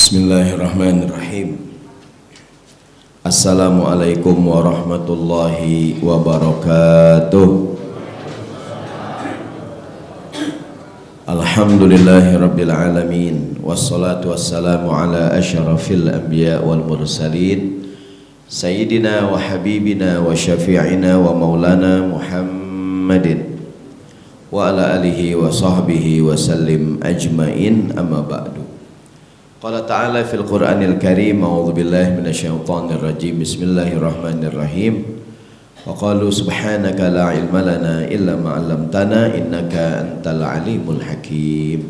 Bismillahirrahmanirrahim. Assalamualaikum warahmatullahi wabarakatuh. Alhamdulillahirabbil alamin, wassalatu wassalamu ala asyrafil anbiya wal mursalin, sayyidina wa habibina wa syafi'ina wa maulana Muhammadin wa ala alihi wa sahbihi wa sallim ajmain, amma ba'du. Qala ta'ala fil Qur'anil Karim, a'udzu billahi minasyaitonir rajim. Bismillahirrahmanirrahim. Wa qalu subhanaka la ilma lana illa ma 'allamtana innaka antal alimul hakim.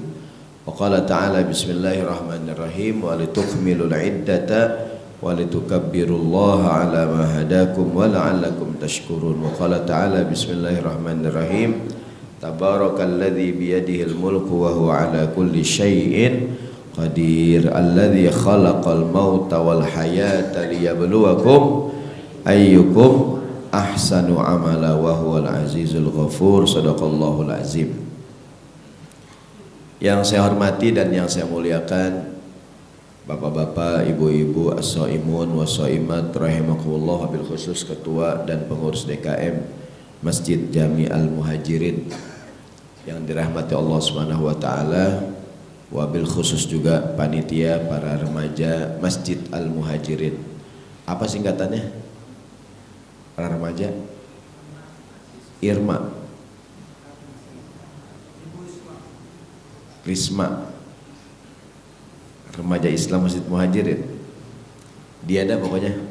Wa qala ta'ala bismillahirrahmanirrahim wa litukmilul iddata wa litukabbirullaha 'ala ma hadakum wa la'allakum tashkurun. Wa qala ta'ala bismillahirrahmanirrahim. Tabarakalladzi biyadihil mulku wa huwa 'ala kulli syai'in qadir, alladzi khalaqal mauta wal hayata liyabluwakum ayyukum ahsanu amala wa huwal azizul ghafur. Shadaqallahul azim. Yang saya hormati dan yang saya muliakan bapak-bapak, ibu-ibu, as-shaimun was-shaimat rahimakumullah, wabil khusus ketua dan pengurus DKM Masjid Jami Al-Muhajirin yang dirahmati Allah Subhanahu wa taala, wabil khusus juga panitia para remaja Masjid Al-Muhajirin. Apa singkatannya? Para remaja IRMA, Risma, Remaja Islam Masjid Muhajirin. Dia ada pokoknya.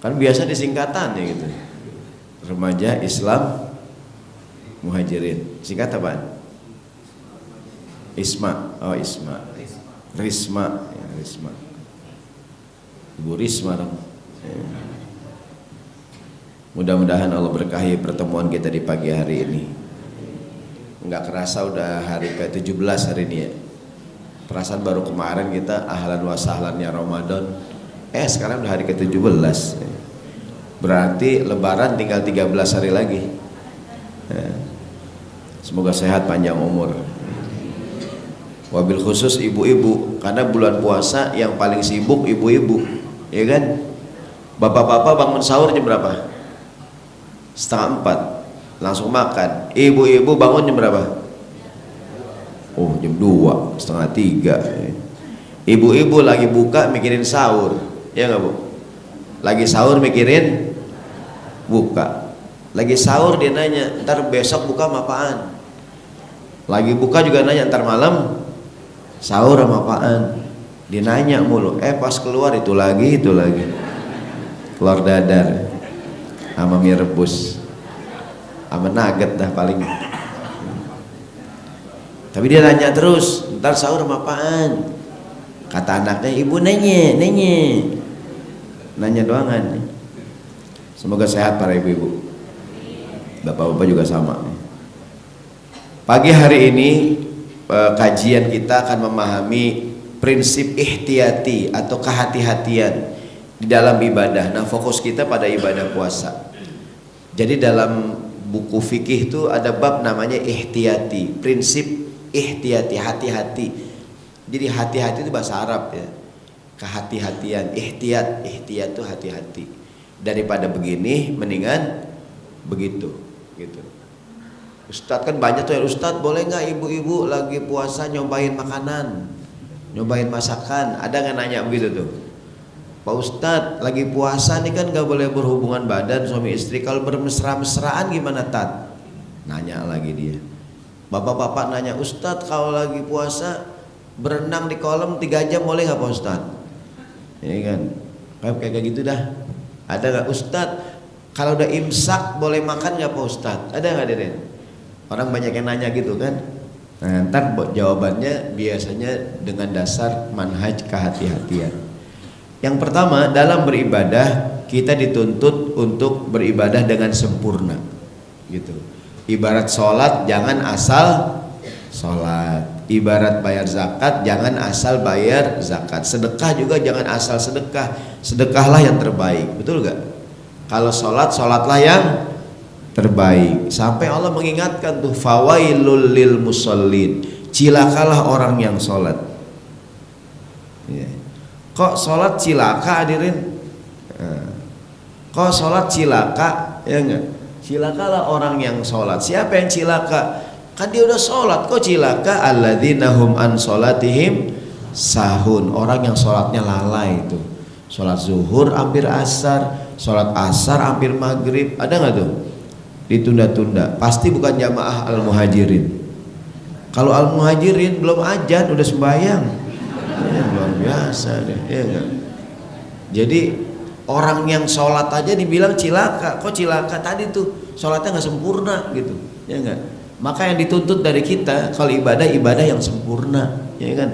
Kan biasa disingkatan ya gitu. Remaja Islam Muhajirin. Singkat apaan? Isma, oh Isma, Risma, ya, Risma, Ibu Risma dong. Ya. Mudah-mudahan Allah berkahi pertemuan kita di pagi hari ini. Enggak kerasa udah hari ke-17 hari ini ya. Perasaan baru kemarin kita ahlan wa sahlannya Ramadan. Sekarang udah hari ke-17. Berarti Lebaran tinggal 13 hari lagi. Ya. Semoga sehat panjang umur. Wabil khusus ibu-ibu, karena bulan puasa yang paling sibuk ibu-ibu, ya kan? Bapak-bapak bangun sahur jam berapa? 3:30 langsung makan. Ibu-ibu bangun jam berapa? Oh, jam 2, 2:30. Ibu-ibu lagi buka mikirin sahur, ya nggak Bu? Lagi sahur mikirin buka. Lagi sahur dia nanya, ntar besok buka apaan? Lagi buka juga nanya, ntar malam sahur sama apaan? Dia nanya mulu. Pas keluar itu lagi keluar dadar sama mie rebus sama nugget dah paling. Tapi dia nanya terus, ntar sahur sama apaan? Kata anaknya, ibu nanya doangan. Semoga sehat para ibu-ibu, bapak-bapak juga sama. Pagi hari ini kajian kita akan memahami prinsip ihtiyati atau kehati-hatian di dalam ibadah. Nah, fokus kita pada ibadah puasa. Jadi dalam buku fikih itu ada bab namanya ihtiyati, prinsip ihtiyati, hati-hati. Jadi hati-hati itu bahasa Arab ya, kehati-hatian. Ihtiyat itu hati-hati. Daripada begini mendingan begitu gitu. Ustadz kan banyak tuh ya, Ustadz boleh nggak ibu-ibu lagi puasa nyobain makanan, nyobain masakan? Ada nggak nanya begitu tuh? Pak Ustadz lagi puasa nih kan nggak boleh berhubungan badan suami istri, kalau bermesra-mesraan gimana Tat? Nanya lagi dia. Bapak-bapak nanya, Ustadz kalau lagi puasa berenang di kolam 3 jam boleh nggak Pak Ustadz? Ini kan kayak gitu dah. Ada nggak Ustadz kalau udah imsak boleh makan nggak Pak Ustadz? Ada nggak Deden? Orang banyak yang nanya gitu kan. Nah, ntar jawabannya biasanya dengan dasar manhaj kehati-hatian. Yang pertama, dalam beribadah kita dituntut untuk beribadah dengan sempurna gitu. Ibarat sholat jangan asal sholat, ibarat bayar zakat jangan asal bayar zakat, sedekah juga jangan asal sedekah, sedekahlah yang terbaik, betul gak? Kalau sholat, sholatlah yang terbaik. Sampai Allah mengingatkan tuh, fawailul lil musallin, cilakalah orang yang sholat. Ya. Kok sholat cilaka hadirin? Kok sholat cilaka? Ya enggak? Cilakalah orang yang sholat. Siapa yang cilaka? Kan dia udah sholat, kok cilaka? Alladzina hum an sholatihim sahun. Orang yang sholatnya lalai itu. Sholat zuhur hampir asar, sholat asar hampir maghrib. Ada nggak tuh? Ditunda-tunda. Pasti bukan jamaah al-muhajirin. Kalau al-muhajirin belum azan udah sembahyang. Ya, luar biasa deh. Ya enggak? Jadi orang yang sholat aja dibilang cilaka. Kok cilaka? Tadi tuh sholatnya nggak sempurna gitu, ya enggak? Maka yang dituntut dari kita kalau ibadah yang sempurna, ya kan?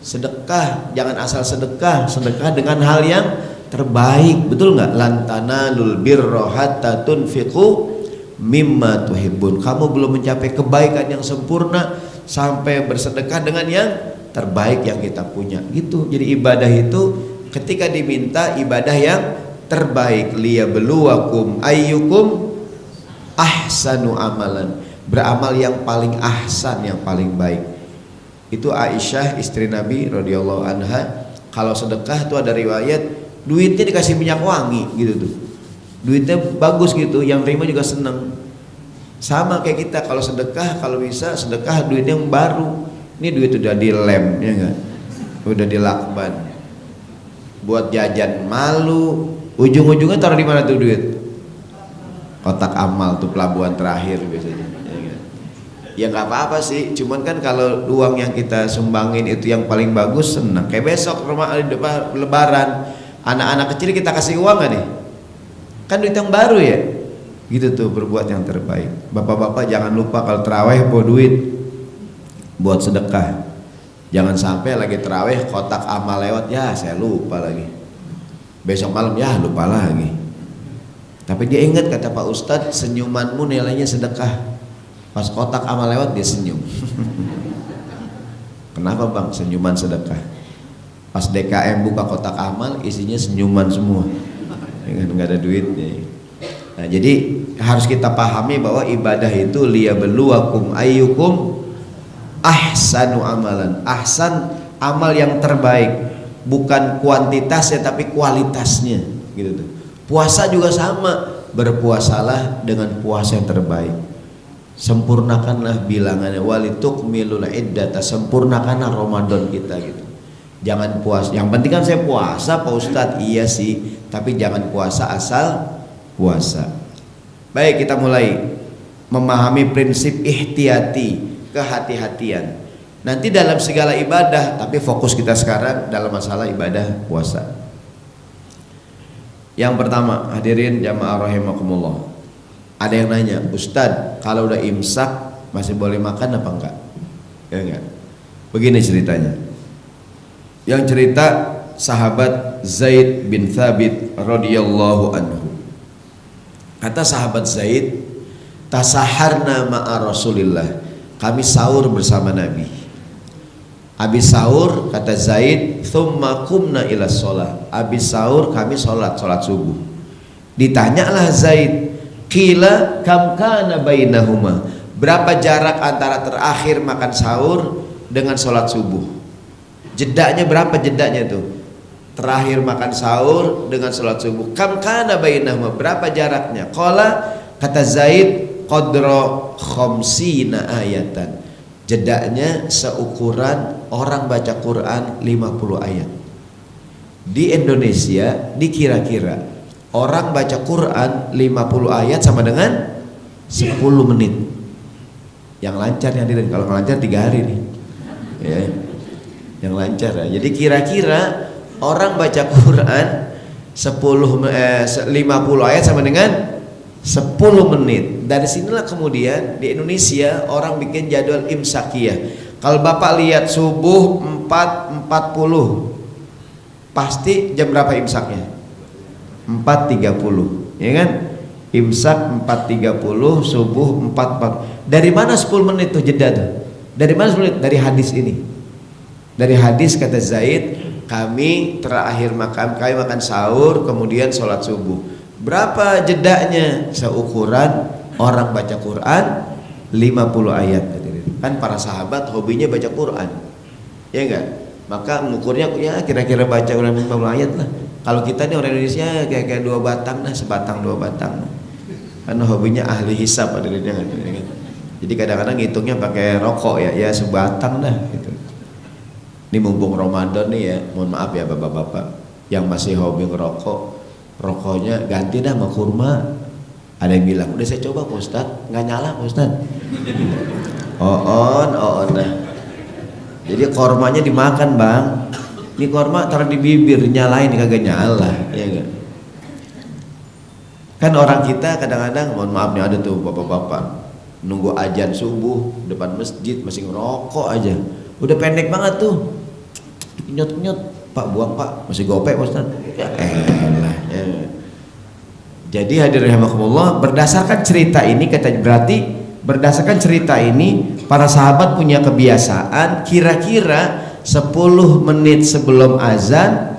Sedekah jangan asal sedekah, sedekah dengan hal yang terbaik, betul nggak? Lantanalul birra hatta tunfiqu mimma tuhibbun. Kamu belum mencapai kebaikan yang sempurna sampai bersedekah dengan yang terbaik yang kita punya, gitu. Jadi ibadah itu ketika diminta ibadah yang terbaik, liyabluwakum ayyukum ahsanu amalan, beramal yang paling ahsan, yang paling baik. Itu Aisyah istri Nabi radhiyallahu anha, kalau sedekah tuh ada riwayat duitnya dikasih minyak wangi gitu tuh, duitnya bagus gitu, yang terima juga seneng. Sama kayak kita kalau sedekah, kalau bisa sedekah duitnya yang baru. Ini duit udah dilem, ya enggak? Udah dilakban. Buat jajan malu, ujung-ujungnya taruh di mana tuh duit? Kotak amal tuh, pelabuhan terakhir biasanya. Ya nggak apa-apa sih, cuman kan kalau uang yang kita sumbangin itu yang paling bagus, senang. Kayak besok lebaran, anak-anak kecil kita kasih uang nggak nih? Kan duit yang baru ya, gitu tuh, berbuat yang terbaik. Bapak-bapak jangan lupa kalau terawih bawa duit buat sedekah. Jangan sampai lagi terawih kotak amal lewat, ya saya lupa lagi. Besok malam ya lupa lagi. Tapi dia ingat kata Pak Ustadz, senyumanmu nilainya sedekah. Pas kotak amal lewat dia senyum. Kenapa bang? Senyuman sedekah. Pas DKM buka kotak amal isinya senyuman semua. Nggak ada duitnya. Nah, jadi harus kita pahami bahwa ibadah itu liyabluwakum ayyukum ahsanu amalan. Ahsan, amal yang terbaik, bukan kuantitasnya tapi kualitasnya, gitu tuh. Puasa juga sama, berpuasalah dengan puasa yang terbaik. Sempurnakanlah bilangannya, walitukmilul iddata, sempurnakanlah Ramadan kita gitu. Jangan puasa, yang penting kan saya puasa Pak Ustadz, iya sih, tapi jangan puasa asal puasa. Baik, kita mulai memahami prinsip ihtiyati, kehati-hatian. Nanti dalam segala ibadah, tapi fokus kita sekarang dalam masalah ibadah puasa. Yang pertama, hadirin jamaah rahimakumullah. Ada yang nanya, Ustadz, kalau udah imsak masih boleh makan apa enggak? Ya enggak? Begini ceritanya. Yang cerita sahabat Zaid bin Thabit radhiyallahu anhu. Kata sahabat Zaid, tasaharna ma'a Rasulillah. Kami sahur bersama Nabi. Habis sahur kata Zaid, thumma kumna ila sholat. Habis sahur kami sholat subuh. Ditanyalah Zaid, qila kam kana bainahuma, berapa jarak antara terakhir makan sahur dengan sholat subuh? Jedanya berapa jedanya tuh? Terakhir makan sahur dengan sholat subuh. Kam kana bainahuma, berapa jaraknya? Qala, kata Zaid, qadra khamsina ayatan, jedanya seukuran orang baca Quran 50 ayat. Di Indonesia dikira-kira orang baca Quran 50 ayat sama dengan 10 menit. Yang lancar yang diri, kalau nggak lancar 3 hari nih ya. Yang lancar ya. Jadi kira-kira orang baca Quran 50 ayat sama dengan 10 menit. Dari sinilah kemudian di Indonesia orang bikin jadwal imsakiyah. Kalau Bapak lihat subuh 4.40, pasti jam berapa imsaknya? 4.30, ya kan? Imsak 4.30, subuh 4.40. Dari mana 10 menit tuh jeda tuh? Dari mana 10 menit? Dari hadis ini. Dari hadis kata Zaid, kami terakhir makan sahur, kemudian sholat subuh. Berapa jedanya? Seukuran orang baca Quran 50 ayat. Kan para sahabat hobinya baca Quran, ya enggak? Maka ngukurnya ya kira-kira baca ulang 50 ayat lah. Kalau kita nih orang Indonesia kayak 2 batang dah, sebatang 2 batang. Karena hobinya ahli hisab adanya kan. Jadi kadang-kadang ngitungnya pakai rokok ya sebatang dah gitu. Ini mumpung Ramadan nih ya, mohon maaf ya bapak-bapak yang masih hobi ngerokok, rokoknya ganti dah sama kurma. Ada yang bilang, udah saya coba Pak Ustadz, nggak nyala Pak Ustadz. On dah. Jadi kormanya dimakan bang. Ini korma taruh di bibir, nyalain kagak nyala, ya gak? Kan orang kita kadang-kadang, mohon maaf nih ada tuh bapak-bapak nunggu azan subuh depan masjid masih ngerokok aja. Udah pendek banget tuh. Nyot-nyot, Pak buang Pak, masih gopek Pak Ustaz. Ya elah. Ya. Jadi hadirin rahimakumullah, berdasarkan cerita ini berdasarkan cerita ini para sahabat punya kebiasaan kira-kira 10 menit sebelum azan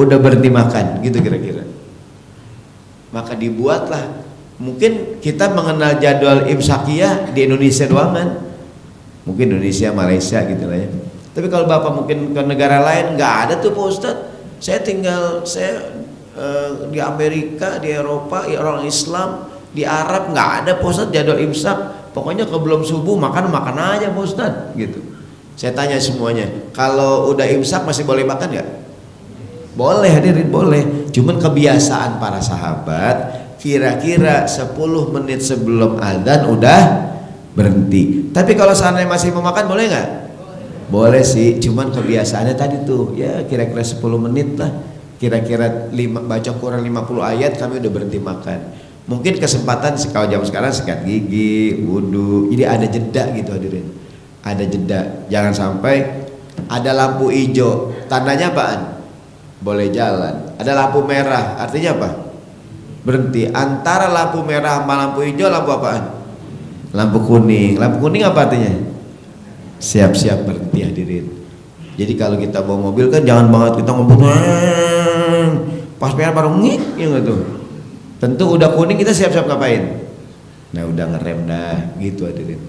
udah berhenti makan gitu kira-kira. Maka dibuatlah, mungkin kita mengenal jadwal imsakiyah di Indonesia doang kan, mungkin Indonesia, Malaysia gitu lah ya. Tapi kalau bapak mungkin ke negara lain nggak ada tuh Pak Ustadz. Saya di Amerika, di Eropa, ya orang Islam, di Arab nggak ada Pak Ustadz jadwal imsak. Pokoknya kalau belum subuh makan aja Pak Ustadz gitu. Saya tanya semuanya, kalau udah imsak masih boleh makan nggak? Boleh hadirin, boleh. Cuman kebiasaan para sahabat kira-kira 10 menit sebelum adzan udah berhenti. Tapi kalau seandainya masih mau makan boleh nggak? Boleh sih, cuman kebiasaannya tadi tuh ya kira-kira 10 menit lah. Kira-kira baca Quran 50 ayat kami udah berhenti makan. Mungkin kesempatan kalau jam sekarang sikat gigi, wudhu, jadi ada jeda gitu hadirin. Ada jeda, jangan sampai ada lampu hijau, tandanya apaan? Boleh jalan. Ada lampu merah, artinya apa? Berhenti. Antara lampu merah sama lampu hijau, lampu apaan? Lampu kuning. Lampu kuning apa artinya? Siap-siap berhenti hadirin. Jadi kalau kita bawa mobil kan jangan banget kita ngomong pas merah baru ngik, ya nggak tuh? Tentu udah kuning kita siap-siap ngapain? Nah udah ngerem dah, gitu hadirin.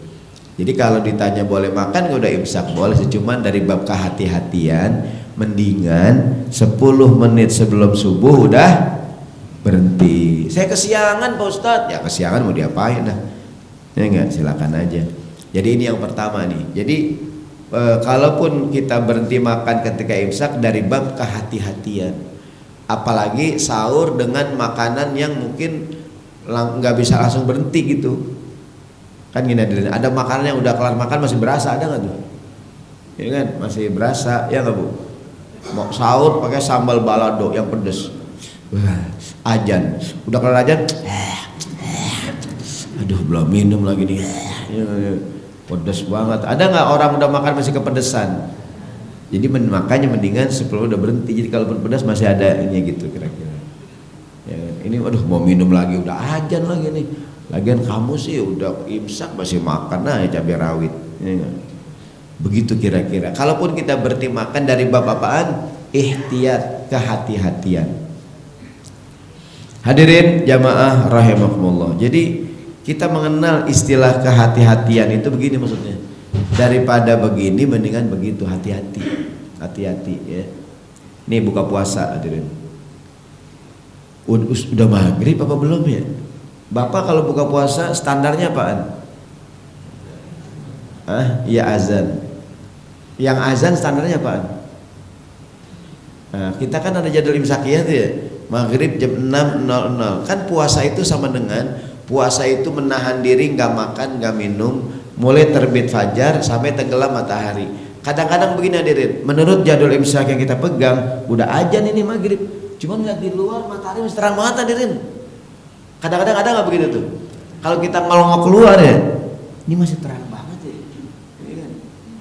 Jadi kalau ditanya boleh makan, udah imsak boleh, cuman dari bab kehati-hatian, mendingan 10 menit sebelum subuh udah berhenti. Saya kesiangan Pak Ustadz, ya kesiangan mau diapain dah? Ya enggak, silakan aja. Jadi ini yang pertama nih. Jadi kalaupun kita berhenti makan ketika imsak dari bab kehati-hatian, apalagi sahur dengan makanan yang mungkin nggak bisa langsung berhenti gitu. Kan gini ada makanan yang udah kelar makan masih berasa, ada nggak tuh? Ya kan masih berasa, ya nggak Bu? Mau sahur pakai sambal balado yang pedes. Wah, ajan udah kelar ajan, aduh belum minum lagi nih, pedes banget. Ada nggak orang udah makan masih kepedesan? Jadi makanya mendingan 10 udah berhenti. Jadi kalaupun pedas masih ada ini gitu kira-kira. Ya, ini aduh mau minum lagi udah ajan lagi nih. Lagian kamu sih udah imsak masih makan aja cabai rawit. Ya, begitu kira-kira. Kalaupun kita berhenti makan dari bab apaan? Ihtiyat, kehati-hatian. Hadirin jamaah rahimakumullah. Jadi kita mengenal istilah kehati-hatian itu begini maksudnya. Daripada begini mendingan begitu, hati-hati. Hati-hati ya. Nih buka puasa hadirin. Udah maghrib apa belum ya? Bapak kalau buka puasa standarnya apaan? Ya azan. Yang azan standarnya apaan? Nah, kita kan ada jadwal imsakiyah tuh ya. Maghrib jam 6.00. Kan puasa itu sama dengan puasa itu menahan diri nggak makan nggak minum mulai terbit fajar sampai tenggelam matahari. Kadang-kadang begini hadirin, menurut jadwal imsak yang kita pegang udah azan ini maghrib, cuman lihat di luar matahari masih terang banget hadirin. Kadang-kadang ada nggak begitu tuh? Kalau kita ngelongok keluar ya, ini masih terang banget ya. Ini kan,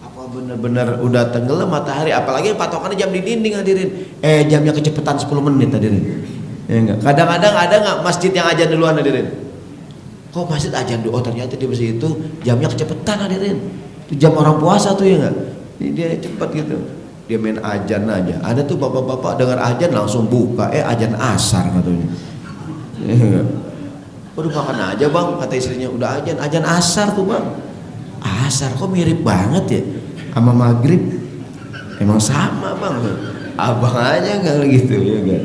apa benar-benar udah tenggelam matahari? Apalagi patokannya jam di dinding hadirin. Jamnya kecepatan 10 menit hadirin. Ya enggak. Kadang-kadang ada nggak masjid yang azan duluan hadirin? Kok masjid azan dulu? Oh ternyata di masjid itu jamnya kecepatan hadirin. Itu jam orang puasa tuh ya enggak? Ini dia cepat gitu. Dia main azan aja. Ada tuh bapak-bapak dengar azan langsung buka. Azan asar katanya. Ya enggak. Waduh makan aja bang, kata istrinya. Udah azan asar tuh bang. Asar kok mirip banget ya sama maghrib. Emang sama bang, abang aja nggak gitu ya kan.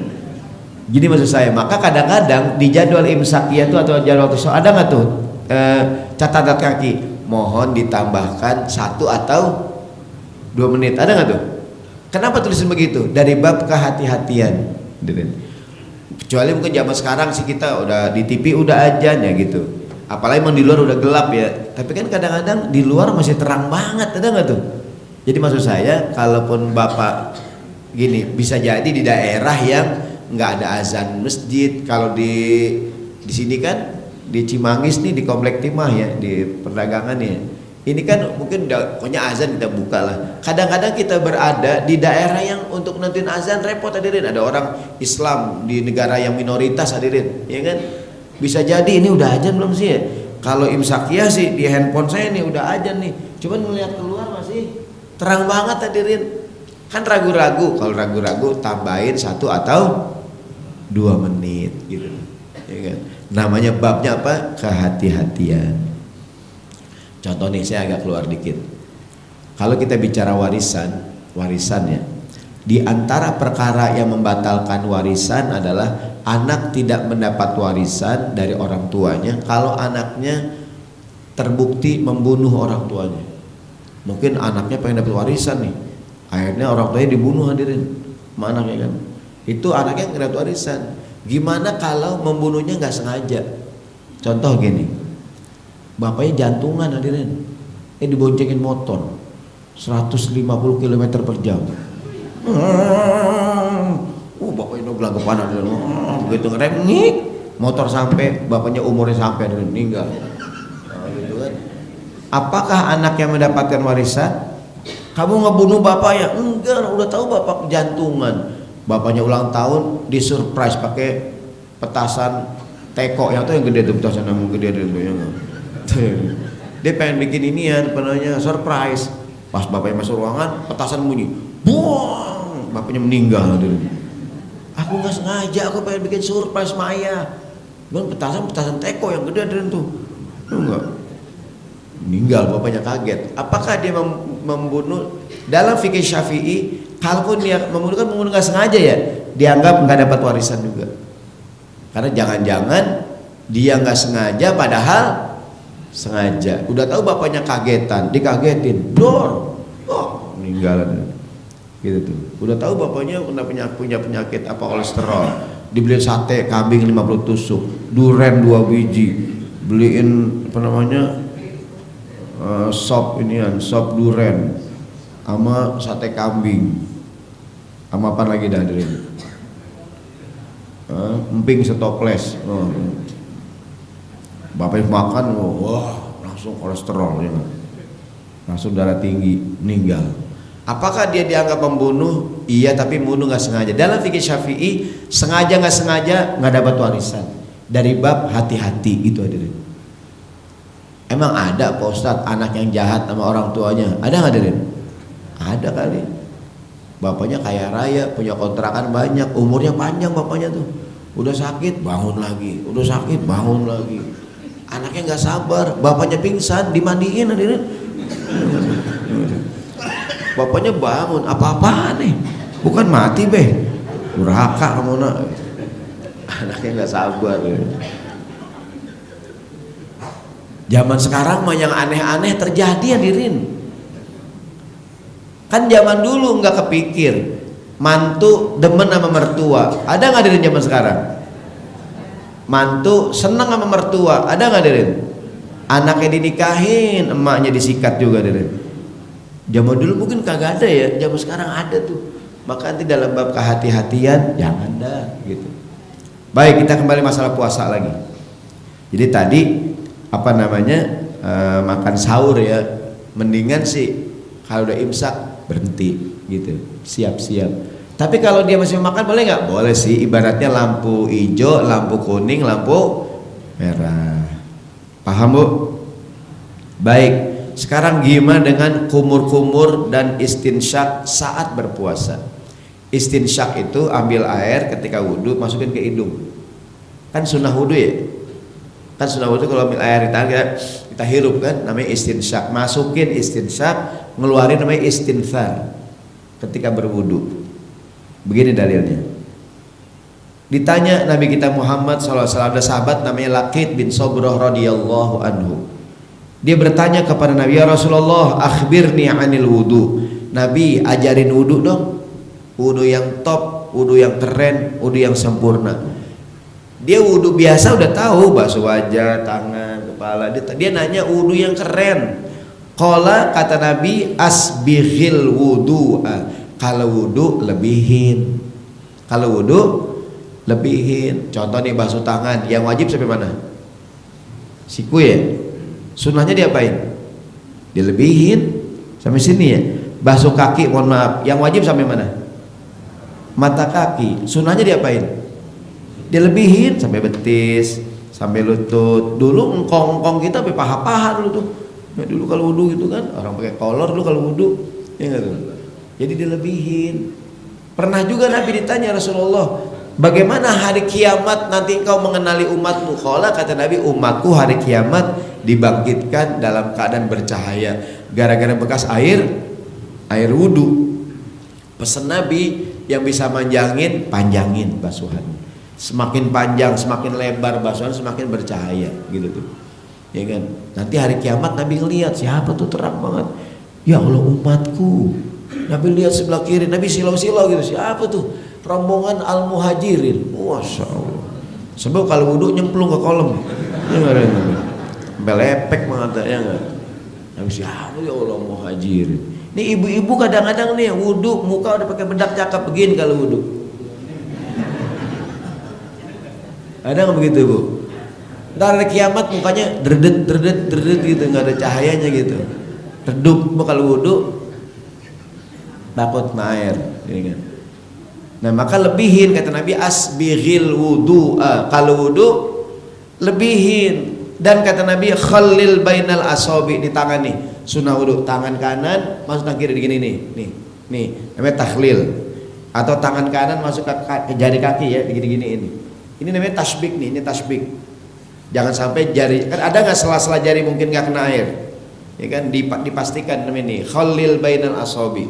Jadi maksud saya, maka kadang-kadang di jadwal imsakiyah itu atau jadwal itu ada nggak tuh catatan kaki, mohon ditambahkan 1 atau 2 menit, ada nggak tuh? Kenapa tulisin begitu? Dari bab kehati-hatian. Kecuali mungkin zaman sekarang sih kita udah di TV udah ajan ya gitu. Apalagi emang di luar udah gelap ya. Tapi kan kadang-kadang di luar masih terang banget, ada nggak tuh? Jadi maksud saya, kalaupun bapak gini, bisa jadi di daerah yang nggak ada azan masjid. Kalau di sini kan di Cimangis nih, di Komplek Timah ya, di perdagangan ya. Ini kan mungkin udah pokoknya azan kita buka lah. Kadang-kadang kita berada di daerah yang untuk nentuin azan repot hadirin. Ada orang Islam di negara yang minoritas hadirin, ya kan? Bisa jadi ini udah azan belum sih ya? Kalau imsakiyah sih di handphone saya nih udah azan nih. Cuman melihat keluar masih terang banget hadirin. Kan ragu-ragu. Kalau ragu-ragu tambahin 1 atau 2 menit gitu, ya kan? Namanya babnya apa? Kehati-hatian. Contoh nih, saya agak keluar dikit. Kalau kita bicara warisan ya, di antara perkara yang membatalkan warisan adalah anak tidak mendapat warisan dari orang tuanya kalau anaknya terbukti membunuh orang tuanya. Mungkin anaknya pengen dapat warisan nih, akhirnya orang tuanya dibunuh hadirin sama anaknya kan. Itu anaknya nggak dapat warisan. Gimana kalau membunuhnya nggak sengaja? Contoh gini, bapaknya jantungan hadirin, diboncengin motor 150 km per jam. Bapaknya udah gelagapan hadirin, begitu ngerem nih, motor sampai, bapaknya umurnya sampai hadirin, meninggal. Nah, gitu kan. Apakah anaknya mendapatkan warisan? Kamu ngebunuh bapaknya? Enggak, udah tahu bapak jantungan. Bapaknya ulang tahun disurprise pakai petasan teko yang tuh yang gede tuh, petasan yang gede itu ya. Dia pengen bikin inian, apa namanya, surprise. Pas bapaknya masuk ruangan, petasan bunyi, buang, bapaknya meninggal. Aku nggak sengaja, aku pengen bikin surprise Maya. Dan petasan teko yang gede ada tuh, enggak. Meninggal, bapaknya kaget. Apakah dia membunuh? Dalam fikih Syafi'i, kalaupun dia membunuh kan membunuh nggak sengaja ya, dianggap nggak dapat warisan juga. Karena jangan-jangan dia nggak sengaja, padahal sengaja. Udah tahu bapaknya kagetan, dikagetin, dor, meninggal. Gitu tuh. Udah tahu bapaknya punya penyakit apa, kolesterol, dibeliin sate kambing 50 tusuk, duren 2 biji, beliin apa namanya, sop duren sama sate kambing sama apa lagi dah dari emping setoples. Bapaknya makan, wah langsung kolesterol ya, langsung darah tinggi, meninggal. Apakah dia dianggap membunuh? Iya, tapi membunuh nggak sengaja. Dalam fikih Syafi'i, sengaja nggak sengaja nggak dapat warisan. Dari bab hati-hati itu hadirin. Emang ada Pak Ustadz anak yang jahat sama orang tuanya? Ada nggak hadirin? Ada kali. Bapaknya kaya raya, punya kontrakan banyak, umurnya panjang bapaknya tuh. Udah sakit bangun lagi, udah sakit bangun lagi. Anaknya nggak sabar, bapaknya pingsan, dimandiin hadirin. Bapaknya bangun, apa-apaan nih? Bukan mati beh, durhaka kamu nak. Anaknya nggak sabar. Zaman sekarang mah yang aneh-aneh terjadi hadirin. Kan zaman dulu nggak kepikir mantu demen sama mertua. Ada nggak hadirin zaman sekarang? Mantu senang sama mertua. Ada nggak hadirin? Anaknya dinikahin, emaknya disikat juga hadirin. Zaman dulu mungkin kagak ada ya, zaman sekarang ada tuh. Maka nanti dalam bab kehati-hatian jangan dah gitu. Baik, kita kembali masalah puasa lagi. Jadi tadi apa namanya, makan sahur ya, mendingan sih kalau udah imsak berhenti gitu, siap-siap. Tapi kalau dia masih makan boleh nggak? Boleh sih, ibaratnya lampu hijau, lampu kuning, lampu merah. Paham Bu? Baik, sekarang gimana dengan kumur-kumur dan istinsyak saat berpuasa? Istinsyak itu ambil air ketika wudhu, masukin ke hidung. Kan sunnah wudhu ya? Kan sunnah wudhu kalau ambil air di tangan kita hirup kan, namanya istinsyak. Masukin istinsyak, ngeluarin namanya istinthar. ketika berwudu. Begini dalilnya. Ditanya Nabi kita Muhammad SAW, ada sahabat namanya Laqit bin Sabrah radhiyallahu anhu. Dia bertanya kepada Nabi, ya Rasulullah, akhbirni anil wudu. Nabi, ajarin wudu dong. Wudu yang top, wudu yang keren, wudu yang sempurna. Dia wudu biasa udah tahu, basuh wajah, tangan, kepala. Dia nanya wudu yang keren. Qala, kata Nabi, asbighil wudu'a. Kalau wudu lebihin. Kalau wudu lebihin. Contoh nih, basuh tangan, yang wajib sampai mana? Siku ya. Sunnahnya diapain? Dilebihin sampai sini ya. Basuh kaki, mohon maaf, yang wajib sampai mana? Mata kaki. Sunnahnya diapain? Dilebihin sampai betis, sampai lutut. Dulu engkong kita sampai paha-paha dulu tuh. Ya, dulu kalau wudu gitu kan, orang pakai kolor dulu kalau wudu, ya enggak tuh. Jadi dilebihin. Pernah juga Nabi ditanya, Rasulullah, bagaimana hari kiamat nanti engkau mengenali umatmu? Qala, kata Nabi, umatku hari kiamat dibangkitkan dalam keadaan bercahaya gara-gara bekas air wudu. Pesan Nabi, yang bisa panjangin basuhan. Semakin panjang, semakin lebar basuhan, semakin bercahaya gitu tuh. Ya kan? Nanti hari kiamat Nabi ngelihat siapa tuh terang banget. Ya Allah, umatku. Nabi lihat sebelah kiri, Nabi silau-silau gitu. Siapa tuh? Rombongan Al-Muhajirin. Masya Allah. Sebab kalau wudu nyemplung ke kolom. Ya enggak ada. Belepek banget ya enggak? Nabi siapa ya Allah, Muhajirin. Ini ibu-ibu kadang-kadang nih wudu muka udah pakai bedak cakep begini kalau wudu. Ada nggak begitu Bu? Ntar ada kiamat mukanya derdet gitu, nggak ada cahayanya gitu, redup. Kalau wudu takut kena air, ya kan? Nah maka lebihin, kata Nabi, asbighil wudu. Kalau wudu lebihin. Dan kata Nabi, khalil bainal asabi, di tangan nih, sunnah wudu, tangan kanan masuk tangan kiri gini nih, namanya takhlil. Atau tangan kanan masuk ke jari kaki ya, gini ini. Ini namanya tasbik nih, ini tasbik. Jangan sampai jari, kan ada nggak sela-sela jari mungkin nggak kena air, ya kan? Dipastikan namanya nih, khalil bainal asabi.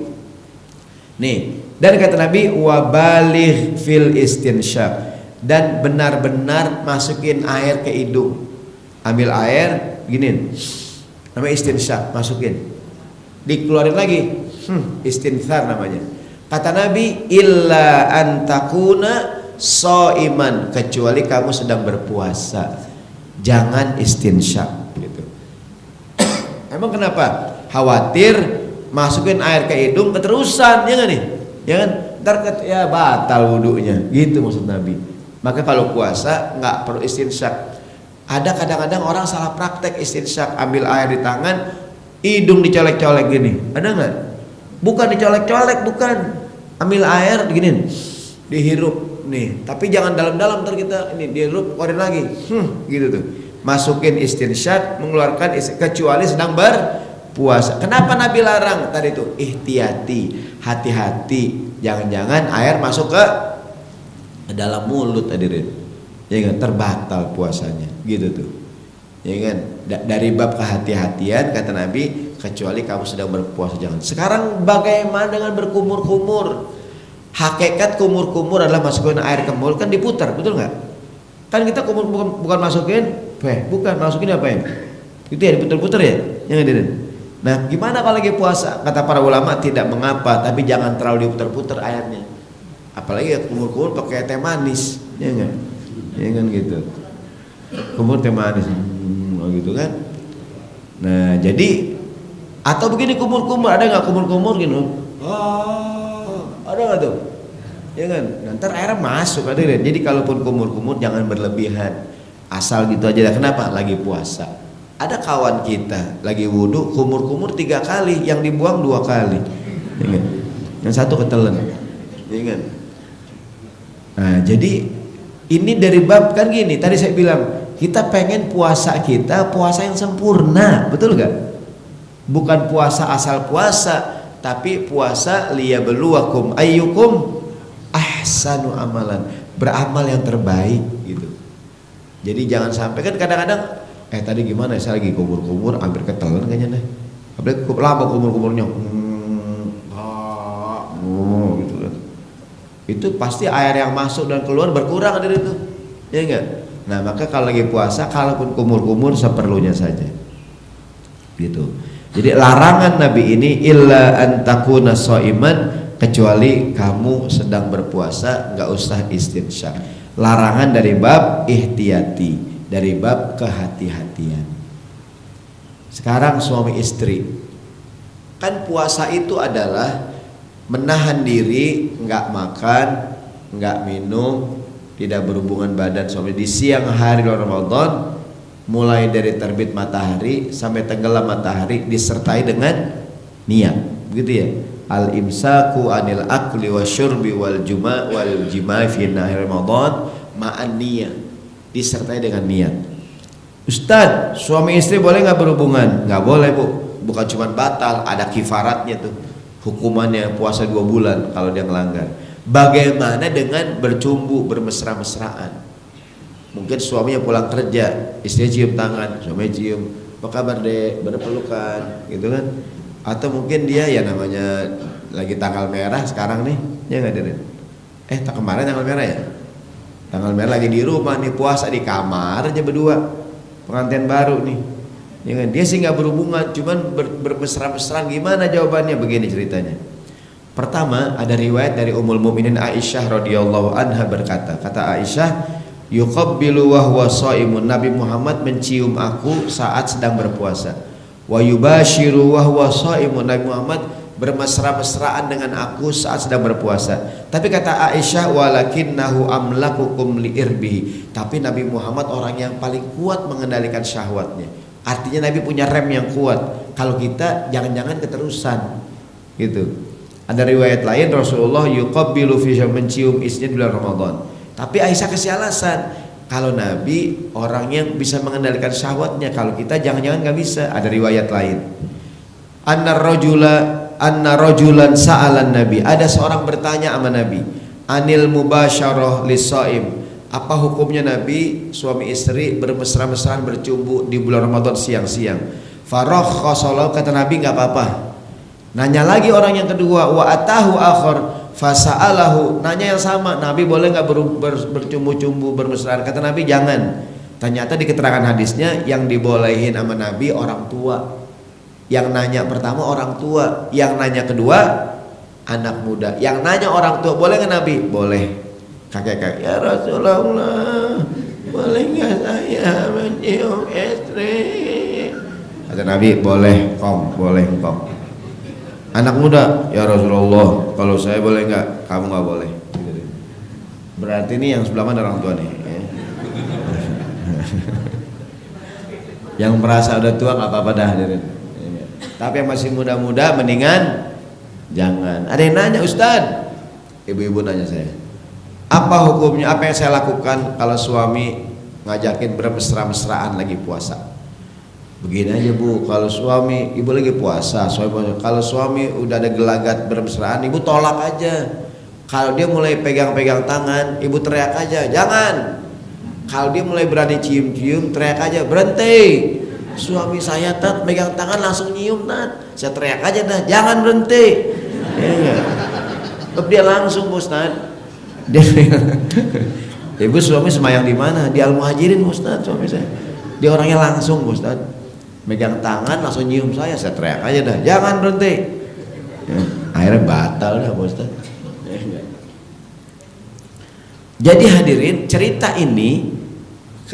Nih, dan kata Nabi, wabaligh fil istinsyaq, dan benar-benar masukin air ke hidung. Ambil air, gini, namanya istinsyaq, masukin, dikeluarin lagi, istinthar namanya. Kata Nabi, illa antakuna so'iman, kecuali kamu sedang berpuasa, jangan istinsyaq gitu. Emang kenapa? Khawatir masukin air ke hidung keterusan, ya nggak nih? Ya kan? Ntar ya batal wudunya, gitu maksud Nabi. Maka kalau puasa nggak perlu istinsyaq. Ada kadang-kadang orang salah praktek istinsyaq, ambil air di tangan, hidung dicolek-colek gini. Ada nggak? Bukan dicolek-colek, bukan. Ambil air gini, dihirup nih. Tapi jangan dalam-dalam, ntar kita ini dihirup, keluarin lagi. Gitu tuh. Masukin istinsyaq, mengeluarkan kecuali sedang berpuasa. Kenapa Nabi larang tadi itu? Ihtiyati, hati-hati. Jangan-jangan air masuk ke dalam mulut, hadirin. Ya kan, terbatal puasanya, gitu tuh. Ya kan, dari bab kehati-hatian kata Nabi, kecuali kamu sedang berpuasa jangan. Sekarang bagaimana dengan berkumur-kumur? Hakikat kumur-kumur adalah masukin air ke mulut, kan diputar, betul nggak? Kan kita kumur bukan masukin, bukan masukin apa ya? Itu ya diputar-putar ya, yang hadirin. Nah, gimana kalau lagi puasa? Kata para ulama tidak mengapa, tapi jangan terlalu diputar-putar airnya. Apalagi ya kumur-kumur pakai teh manis, ya enggak? Ya kan gitu, kumur teh manis, gitu kan. Nah jadi, atau begini kumur-kumur, ada nggak kumur-kumur gitu? Ada nggak tuh? Ya kan. Nanti airnya masuk, ada. Jadi kalaupun kumur-kumur jangan berlebihan, asal gitu aja. Kenapa? Lagi puasa. Ada kawan kita lagi wudu kumur-kumur 3 kali, yang dibuang 2 kali, ya kan? Yang satu ketelen, ya kan. Nah jadi ini dari bab kan gini, tadi saya bilang kita pengen puasa kita puasa yang sempurna, betul gak? Bukan puasa asal puasa, tapi puasa liyabluwakum ayyukum ahsanu amalan, beramal yang terbaik gitu. Jadi jangan sampai, kan kadang-kadang tadi gimana ya, saya lagi kumur-kumur hampir ketelan kayaknya deh, apalagi lama kumur-kumurnya itu pasti air yang masuk dan keluar berkurang dari itu, ya enggak? Nah maka kalau lagi puasa, kalaupun kumur-kumur seperlunya saja, gitu. Jadi larangan Nabi ini illa antakuna soiman, kecuali kamu sedang berpuasa nggak usah istinsyak. Larangan dari bab ihtiyati, dari bab kehati-hatian. Sekarang suami istri, kan puasa itu adalah menahan diri, nggak makan, nggak minum, tidak berhubungan badan suami di siang hari Ramadan, mulai dari terbit matahari sampai tenggelam matahari, disertai dengan niat, begitu ya. Al imsaku anil akli wasyurbi wal jima fi nahar Ramadan ma'an niyah, disertai dengan niat. Ustadz, suami istri boleh nggak berhubungan? Nggak boleh bu, bukan cuma batal, ada kifaratnya tuh, hukumannya puasa 2 bulan kalau dia melanggar. Bagaimana dengan bercumbu, bermesra-mesraan? Mungkin suaminya pulang kerja, istrinya cium tangan, suaminya cium, apa kabar dek, berpelukan, gitu kan? Atau mungkin dia ya namanya lagi tanggal merah sekarang nih, ya nggak Dirin? Tak kemarin tanggal merah ya? Tanggal merah lagi di rumah nih, puasa di kamar aja berdua, pengantin baru nih, ya kan? Dia sih nggak berhubungan, cuman bermesra-mesraan. Gimana jawabannya? Begini ceritanya. Pertama, ada riwayat dari Ummul Mukminin Aisyah radhiyallahu anha berkata, kata Aisyah, yuqabbilu wa huwa shaimun, Nabi Muhammad mencium aku saat sedang berpuasa. Wa yubashiru wa huwa shaimun, Nabi Muhammad bermesra-mesraan dengan aku saat sedang berpuasa. Tapi kata Aisyah, walakinnahu amlakukum liirbihi, tapi Nabi Muhammad orang yang paling kuat mengendalikan syahwatnya. Artinya Nabi punya rem yang kuat. Kalau kita jangan-jangan keterusan, gitu. Ada riwayat lain Rasulullah yuqabbilu fi mencium istrinya di bulan Ramadan. Tapi Aisyah kasih alasan, kalau Nabi orang yang bisa mengendalikan syahwatnya, kalau kita jangan-jangan nggak bisa. Ada riwayat lain. Anna rajulan sa'alan Nabi, ada seorang bertanya sama Nabi, anil mubasyarah lisaim, apa hukumnya Nabi suami istri bermesra-mesraan bercumbu di bulan Ramadan siang-siang. Farakhasalahu, kata Nabi nggak apa-apa. Nanya lagi orang yang kedua, wa atahu akhar fasa'alahu, nanya yang sama, Nabi boleh nggak bercumbu-cumbu bermesraan? Kata Nabi jangan. Ternyata di keterangan hadisnya yang dibolehin sama Nabi orang tua. Yang nanya pertama orang tua, yang nanya kedua anak muda. Yang nanya orang tua, boleh nggak Nabi? Boleh. Kakek-kakek, ya Rasulullah, boleh nggak saya mencium istri? Kata Nabi, boleh kong, boleh kong. Anak muda, ya Rasulullah, kalau saya boleh nggak? Kamu nggak boleh. Berarti ini yang sebelah mana orang tua nih? Yang merasa udah tua nggak apa-apa dah, tapi yang masih muda-muda mendingan jangan. Ada yang nanya, Ustadz, ibu-ibu nanya saya, apa hukumnya, apa yang saya lakukan kalau suami ngajakin bermesra-mesraan lagi puasa? Begini aja bu, kalau suami, ibu lagi puasa, kalau suami udah ada gelagat bermesraan, ibu tolak aja. Kalau dia mulai pegang-pegang tangan, ibu teriak aja, jangan. Kalau dia mulai berani cium-cium, teriak aja, berhenti. Suami saya tat megang tangan langsung nyium tat, saya teriak aja dah, jangan berhenti. Ya, dia langsung Ustaz. Ibu suami semayang di mana? Di Al Muhajirin Ustaz, suami saya. Dia orangnya langsung Ustaz, megang tangan langsung nyium saya teriak aja dah, jangan berhenti. Ya, akhirnya batal dah Ustaz. Jadi hadirin, cerita ini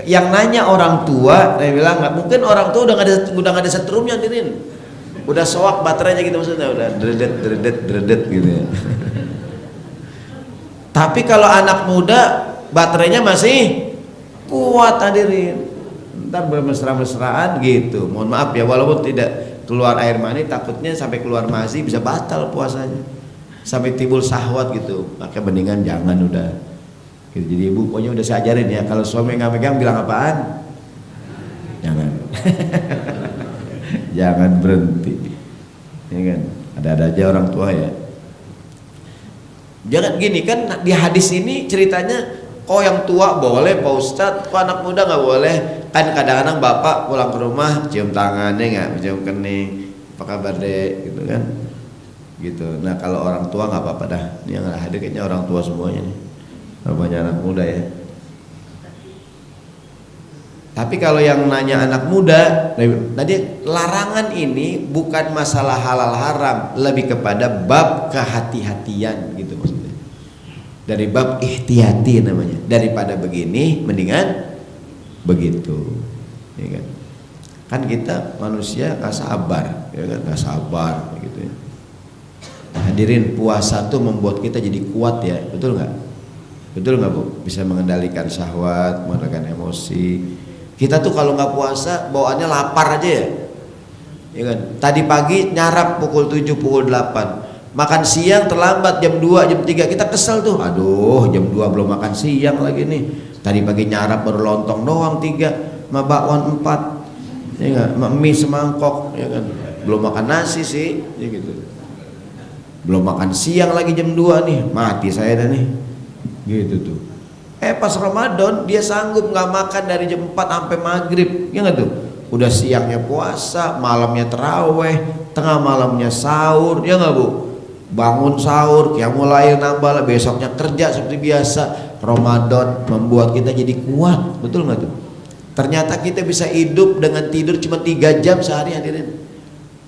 yang nanya orang tua, saya bilang nggak mungkin orang tua udah nggak ada setrumnya hadirin, udah soak baterainya gitu maksudnya, udah dredet gitu ya. Tapi kalau anak muda baterainya masih kuat hadirin, ntar bermesra-mesraan gitu. Mohon maaf ya, walaupun tidak keluar air mani, takutnya sampai keluar mazi bisa batal puasanya, sampai timbul syahwat gitu. Maka mendingan jangan udah. Jadi ibu pokoknya udah saya ajarin ya, kalau suami nggak megang bilang apaan? Jangan. Jangan berhenti. Ya kan? Ada aja orang tua ya. Jangan gini kan, di hadis ini ceritanya kok yang tua boleh Pak Ustadz, kok anak muda nggak boleh? Kan kadang-kadang bapak pulang ke rumah cium tangannya nggak, cium kening, apa kabar dek gitu kan. gitu. Nah kalau orang tua nggak apa-apa dah, ini yang hadir kayaknya orang tua semuanya nih, banyak anak muda ya. Tapi kalau yang nanya anak muda, tadi larangan ini bukan masalah halal haram, lebih kepada bab kehati-hatian gitu maksudnya. Dari bab ihtiyati namanya. Daripada begini, mendingan begitu. Ya kan? Kan kita manusia nggak sabar, ya kan? Nggak sabar, gitu ya. Hadirin, puasa tuh membuat kita jadi kuat ya, betul nggak? Betul nggak Bu? Bisa mengendalikan syahwat, mengendalikan emosi. Kita tuh kalau nggak puasa bawaannya lapar aja ya kan? Tadi pagi nyarap pukul 7, pukul 8, makan siang terlambat jam 2, jam 3, kita kesel tuh, aduh jam 2 belum makan siang lagi nih. Tadi pagi nyarap baru lontong doang 3, sama bakwan 4, ya kan? Mie semangkok, ya kan? Belum makan nasi sih, ya gitu. Belum makan siang lagi jam 2 nih, mati saya dah nih, gitu tuh. Pas Ramadan dia sanggup nggak makan dari jam 4 sampai maghrib, ya nggak tuh? Udah siangnya puasa, malamnya teraweh, tengah malamnya sahur, ya nggak Bu? Bangun sahur, yang mulai nambah, besoknya kerja seperti biasa. Ramadan membuat kita jadi kuat, betul nggak tuh? Ternyata kita bisa hidup dengan tidur cuma 3 jam sehari, hadirin.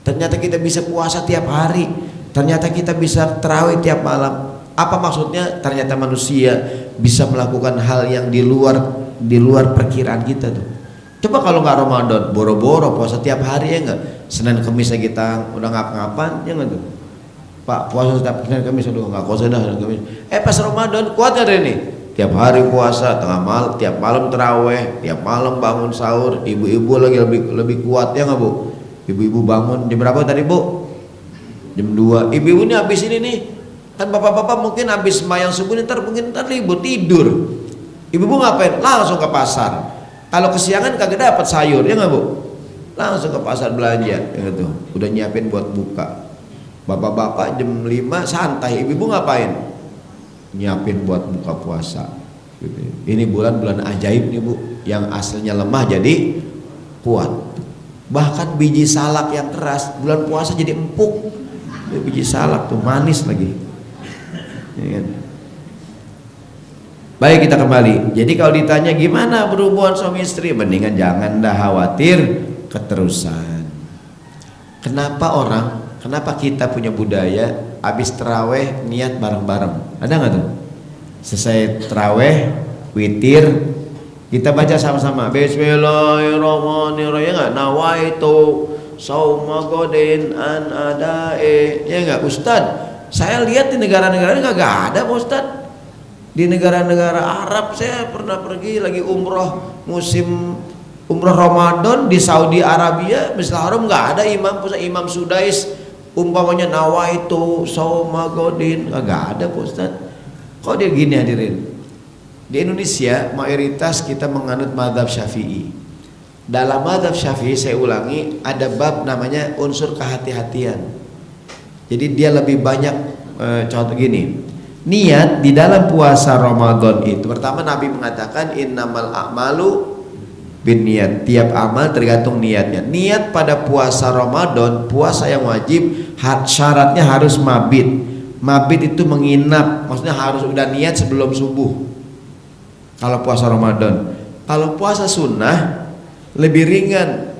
Ternyata kita bisa puasa tiap hari. Ternyata kita bisa terawih tiap malam. Apa maksudnya? Ternyata manusia bisa melakukan hal yang di luar perkiraan kita tuh. Coba kalau nggak Ramadan, boro-boro puasa tiap hari, ya nggak? Senin Kamis kita udah ngapa-ngapan, ya nggak tuh? Pak puasa setiap Senin Kamis, aduh nggak kuasa dah Senin Kamis. Pas Ramadan kuat nggak ini? Tiap hari puasa, tengah malam, tiap malam terawih, tiap malam bangun sahur. Ibu-ibu lagi lebih kuat, ya nggak Bu? Ibu-ibu bangun jam berapa tadi Bu? Jam 2. Ibu-ibu ini habis ini nih. Kan bapak-bapak mungkin habis sembahyang subuh mungkin libur tidur. Ibu-ibu ngapain? Langsung ke pasar. Kalau kesiangan kagak dapat sayur, ya nggak Bu? Langsung ke pasar belanja, ya gitu. Udah nyiapin buat buka. Bapak-bapak jam 5 santai. Ibu-ibu ngapain? Nyiapin buat buka puasa. Gitu. Ini bulan-bulan ajaib nih Bu, yang aslinya lemah jadi kuat. Bahkan biji salak yang keras bulan puasa jadi empuk. Biji salak tuh manis lagi. Ya kan? Baik, kita kembali. Jadi kalau ditanya gimana berhubungan suami istri, mendingan jangan dah khawatir keterusan. Kenapa kita punya budaya habis terawih niat bareng-bareng? Ada nggak tuh? Selesai terawih, witir, kita baca sama-sama. Bismillahirrahmanirrahim. Ya nggak? Nawaitu sauma godin an adae. Ya nggak Ustadz? Saya lihat di negara-negara ini kagak ada Pak Ustadz. Di negara-negara Arab saya pernah pergi lagi umroh, musim umroh Ramadan di Saudi Arabia, Masjidil Haram nggak ada imam Sudais umpamanya nawaitu sauma godin, kagak ada Pak Ustadz. Kok dia gini hadirin? Di Indonesia mayoritas kita menganut mazhab Syafi'i. Dalam mazhab Syafi'i, saya ulangi, ada bab namanya unsur kehati-hatian. Jadi dia lebih banyak contoh gini. Niat di dalam puasa Ramadan itu, pertama Nabi mengatakan innamal a'malu binniyat. Tiap amal tergantung niatnya. Niat pada puasa Ramadan, puasa yang wajib, syaratnya harus mabit. Mabit itu menginap, maksudnya harus udah niat sebelum subuh. Kalau puasa Ramadan. Kalau puasa sunnah lebih ringan.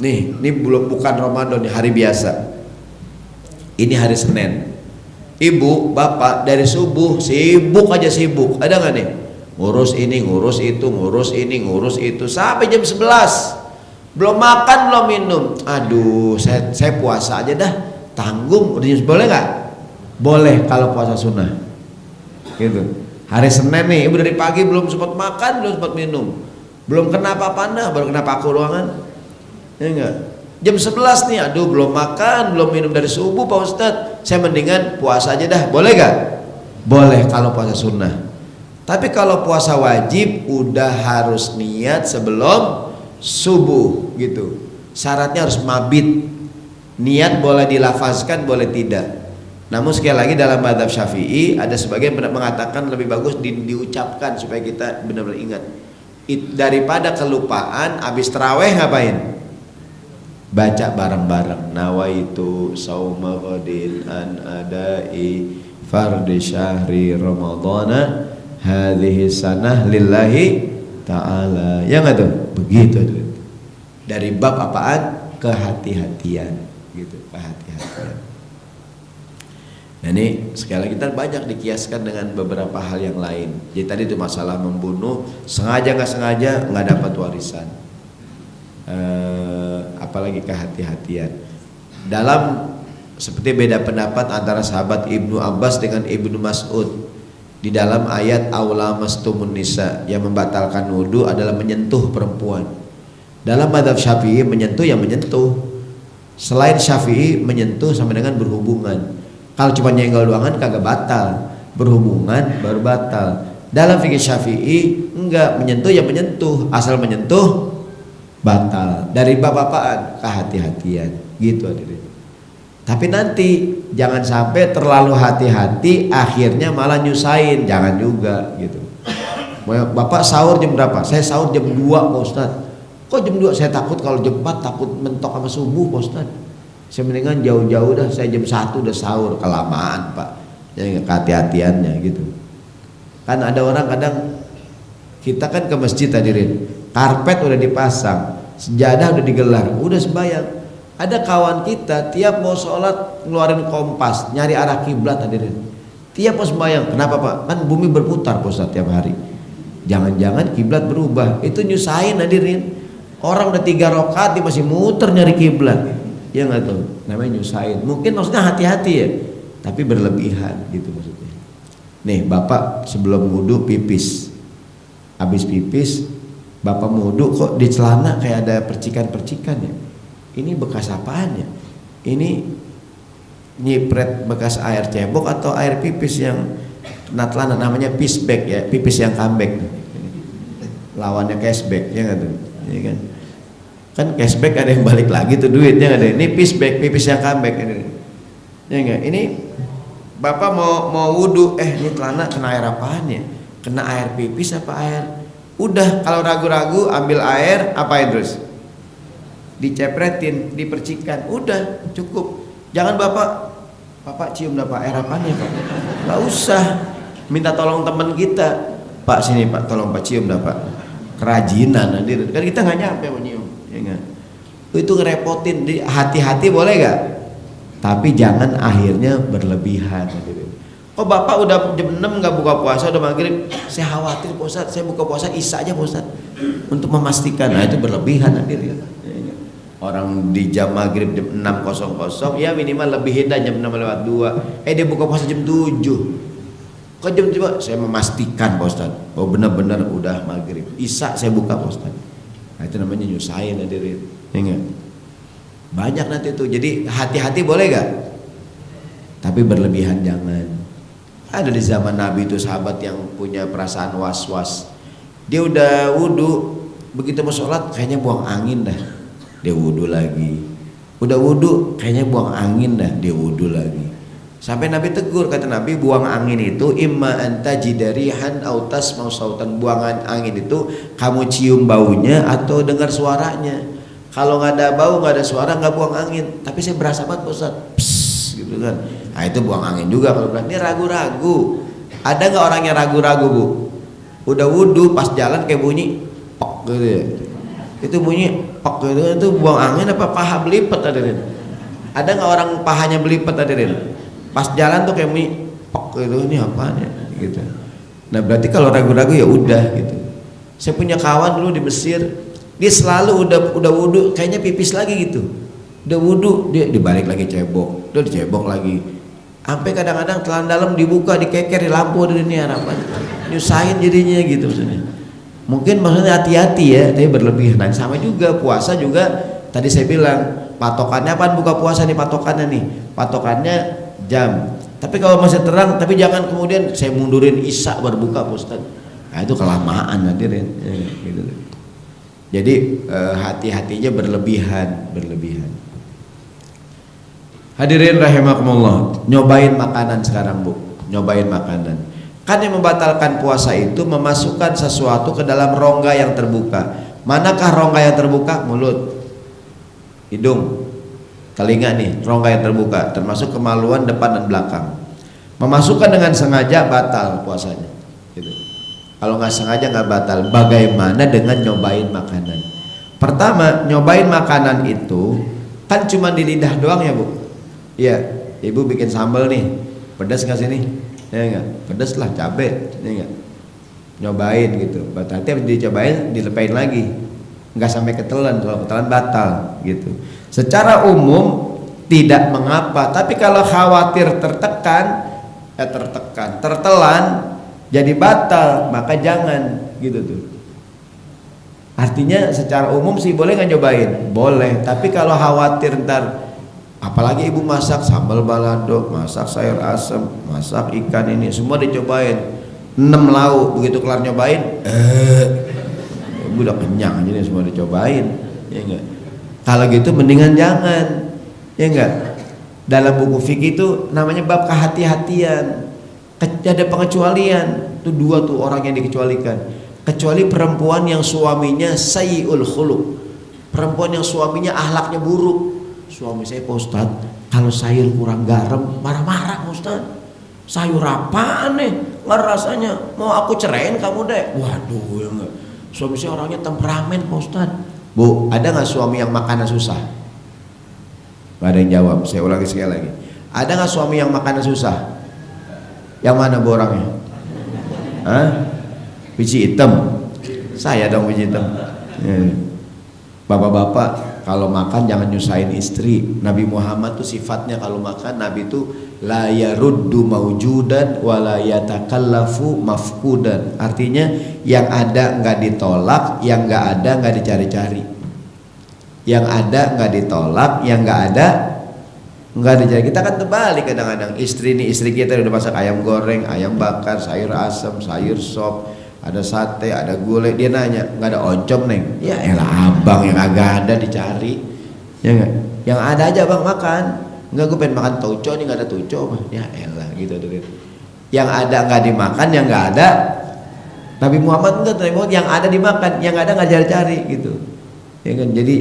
Nih, ini bukan Ramadan, nih hari biasa. Ini hari Senin. Ibu, bapak dari subuh sibuk aja sibuk. Ada nggak nih? Ngurus ini, ngurus itu, ngurus ini, ngurus itu sampai jam 11. Belum makan, belum minum. Aduh, saya puasa aja dah. Tanggung. Boleh nggak? Boleh kalau puasa sunnah. Gitu. Hari Senin nih, ibu dari pagi belum sempat makan, belum sempat minum. Belum kena apa-apa dah, baru kena paku ruangan. Ya enggak? Jam 11 nih, aduh belum makan, belum minum dari subuh Pak Ustadz. Saya mendingan puasa aja dah, boleh gak? Boleh kalau puasa sunnah. Tapi kalau puasa wajib udah harus niat sebelum subuh gitu. Syaratnya harus mabit. Niat boleh dilafazkan, boleh tidak. Namun sekali lagi dalam mazhab Syafi'i ada sebagian mengatakan lebih bagus diucapkan supaya kita benar-benar ingat. Daripada kelupaan, habis terawih ngapain? Baca bareng-bareng. Nawaitu sauma ghadin an adai fardi syahri ramadhana hadhihi sanah lillahi ta'ala. Ya nggak tuh? Begitu tuh. Dari bab apaan? Kehati-hatian gitu, kehati-hatian. Nah ini sekali lagi kita banyak dikiaskan dengan beberapa hal yang lain. Jadi tadi itu masalah membunuh, sengaja nggak sengaja nggak dapat warisan. Apalagi kehati-hatian. Dalam seperti beda pendapat antara sahabat Ibnu Abbas dengan Ibnu Mas'ud di dalam ayat aula mastumun nisa, yang membatalkan wudu adalah menyentuh perempuan. Dalam mazhab Syafi'i menyentuh yang menyentuh. Selain Syafi'i menyentuh sama dengan berhubungan. Kalau cuma nyenggol doangan kagak batal, berhubungan baru batal. Dalam fikih Syafi'i enggak, menyentuh yang menyentuh, asal menyentuh batal. Dari bab apaan? Kehati-hatian gitu hadirin. Tapi nanti jangan sampai terlalu hati-hati akhirnya malah nyusahin, jangan juga gitu. Bapak sahur jam berapa? Saya sahur jam 2 Pak Ustadz. Kok jam 2? Saya takut kalau jam 4 takut mentok sama subuh Pak Ustadz. Saya mendingan jauh-jauh dah, saya jam 1 udah sahur, kelamaan Pak. Jadi kehati-hatiannya gitu. Kan ada orang kadang, kita kan ke masjid hadirin, karpet udah dipasang, sejadah udah digelar, udah sembahyang. Ada kawan kita tiap mau sholat ngeluarin kompas, nyari arah kiblat hadirin. Tiap mau sembahyang, kenapa Pak? Kan bumi berputar Pak Ustaz tiap hari. Jangan-jangan kiblat berubah, itu nyusahin hadirin. Orang udah 3 rakaat dia masih muter nyari kiblat. Ya nggak tahu, namanya nyusahin. Mungkin maksudnya hati-hati ya, tapi berlebihan gitu maksudnya. Nih bapak sebelum wudu pipis, habis pipis bapak wudu kok di celana kayak ada percikan-percikan ya. Ini bekas apaan ya? Ini nyipret bekas air cebok atau air pipis yang kena celana, namanya pissback ya, pipis yang comeback. Lawannya cashback ya nggak tuh? Ya kan cashback ada yang balik lagi tuh duitnya ada. Ini pissback, pipis yang comeback ini. Ya enggak? Ini bapak mau wudu, ini celana kena air apaan ya? Kena air pipis apa air? Udah kalau ragu-ragu ambil air apain terus? Dicepretin, dipercikan, udah cukup. Jangan bapak cium dah Pak, air apaan ya Pak? Nggak usah, minta tolong teman kita, Pak sini Pak, tolong Pak cium dah Pak. Kerajinan hadir, kan kita nggak nyampe mau nyium, ya nggak? Itu ngerepotin, hati-hati boleh nggak? Tapi jangan akhirnya berlebihan. Oh bapak udah jam 6 nggak buka puasa, udah maghrib, saya khawatir Pak Ustadz, saya buka puasa isya aja Pak Ustadz, untuk memastikan. Nah itu berlebihan hadir ya. Orang di jam maghrib jam 6.00 ya minimal lebihin dah jam 6:02. Dia buka puasa jam 7. Kok jam 7? Saya memastikan Pak Ustadz bahwa benar-benar udah maghrib. Isya saya buka Pak Ustadz. Nah itu namanya nyusahin hadirin. Ingat. Banyak nanti tuh. Jadi hati-hati boleh gak? Tapi berlebihan jangan. Ada di zaman Nabi itu sahabat yang punya perasaan was-was. Dia udah wudu, begitu mau sholat kayaknya buang angin dah. Dia wudu lagi. Udah wudu kayaknya buang angin dah, dia wudu lagi. Sampai Nabi tegur, kata Nabi, buang angin itu imma anta jidarihan au tasma'u sautan. Buangan angin itu kamu cium baunya atau dengar suaranya. Kalau nggak ada bau, nggak ada suara, nggak buang angin. Tapi saya berasa banget Ustaz, psst, gitu kan. Nah itu buang angin juga. Kalau bilang ini ragu-ragu. Ada nggak orang yang ragu-ragu Bu? Udah wudu pas jalan kayak bunyi pok gitu ya. Itu bunyi pok gitu, itu buang angin apa paha belipet hadirin? Ada nggak orang pahanya belipet hadirin? Pas jalan tuh kayak bunyi pok gitu, ini apaan ya gitu. Nah berarti kalau ragu-ragu ya udah gitu. Saya punya kawan dulu di Mesir, dia selalu udah wudu kayaknya pipis lagi gitu. Udah wudu dia dibalik lagi cebok, udah dicebok lagi. Sampai kadang-kadang telan dalam dibuka, dikeker di lampu dari ini harapan. Nyusahin jadinya gitu maksudnya. Mungkin maksudnya hati-hati ya, tapi berlebihan. Nah, sama juga puasa juga. Tadi saya bilang patokannya apa buka puasa nih, patokannya nih, patokannya jam. Tapi kalau masih terang, tapi jangan kemudian saya mundurin isya berbuka Ustaz. Nah itu kelamaan hadirin. Ya, gitu. Jadi hati-hatinya berlebihan. Hadirin rahimakumullah, nyobain makanan sekarang Bu, nyobain makanan. Kan yang membatalkan puasa itu memasukkan sesuatu ke dalam rongga yang terbuka. Manakah rongga yang terbuka? Mulut. hidung, telinga nih, rongga yang terbuka, termasuk kemaluan depan dan belakang. Memasukkan dengan sengaja batal puasanya. Gitu. Kalau nggak sengaja nggak batal. Bagaimana dengan nyobain makanan? Pertama, nyobain makanan itu kan cuma di lidah doang ya bu. Iya, ibu bikin sambal nih, pedas nggak sini? Ya enggak, pedas lah, cabai, ya enggak. Nyobain gitu. Berarti habis dicobain, dilepain lagi. Nggak sampai ketelan, kalau ketelan batal gitu. Secara umum tidak mengapa, tapi kalau khawatir tertelan jadi batal, maka jangan gitu tuh. Artinya secara umum sih boleh nggak nyobain? Boleh, tapi kalau khawatir ntar, apalagi ibu masak sambal balado, masak sayur asem, masak ikan ini semua dicobain 6 lauk, begitu kelar nyobain ibu udah kenyang aja nih, semua dicobain, ya enggak? Kalau gitu mendingan jangan, ya enggak? Dalam buku fikih itu namanya bab kehati-hatian. Ada pengecualian, tuh 2 tuh orang yang dikecualikan. Kecuali perempuan yang suaminya sayyi'ul khuluq, perempuan yang suaminya akhlaknya buruk. Suami saya Pak Ustadz, kalau sayur kurang garam marah-marah Pak Ustadz. Sayur apaan nih, nggak rasanya, mau aku ceraiin kamu deh. Waduh ya enggak. Suami saya orangnya temperamen Pak Ustadz. Bu, ada nggak suami yang makanan susah? Gak ada yang jawab. Saya ulangi sekali lagi, ada nggak suami yang makanan susah? Yang mana bu orangnya? Hah? Biji hitam? Saya dong biji hitam. Bapak-bapak kalau makan jangan nyusahin istri. Nabi Muhammad tuh sifatnya kalau makan, Nabi tuh la yaruddu maujudan wa la yatakallafu mafkudan. Artinya yang ada nggak ditolak, yang nggak ada nggak dicari-cari. Yang ada nggak ditolak, yang nggak ada nggak dicari. Kita kan terbalik kadang-kadang. Istri kita udah masak ayam goreng, ayam bakar, sayur asem, sayur sop, ada sate, ada gulai, dia nanya nggak ada oncom neng? Ya elah abang yang agak ada dicari, ya nggak? Yang ada aja bang makan. Enggak, gue pengen makan tauco nih, nggak ada tauco, ya elah gitu tuh. Yang ada nggak dimakan, yang nggak ada. Nabi Muhammad enggak, yang ada dimakan, yang ada nggak cari-cari gitu, ya kan? Jadi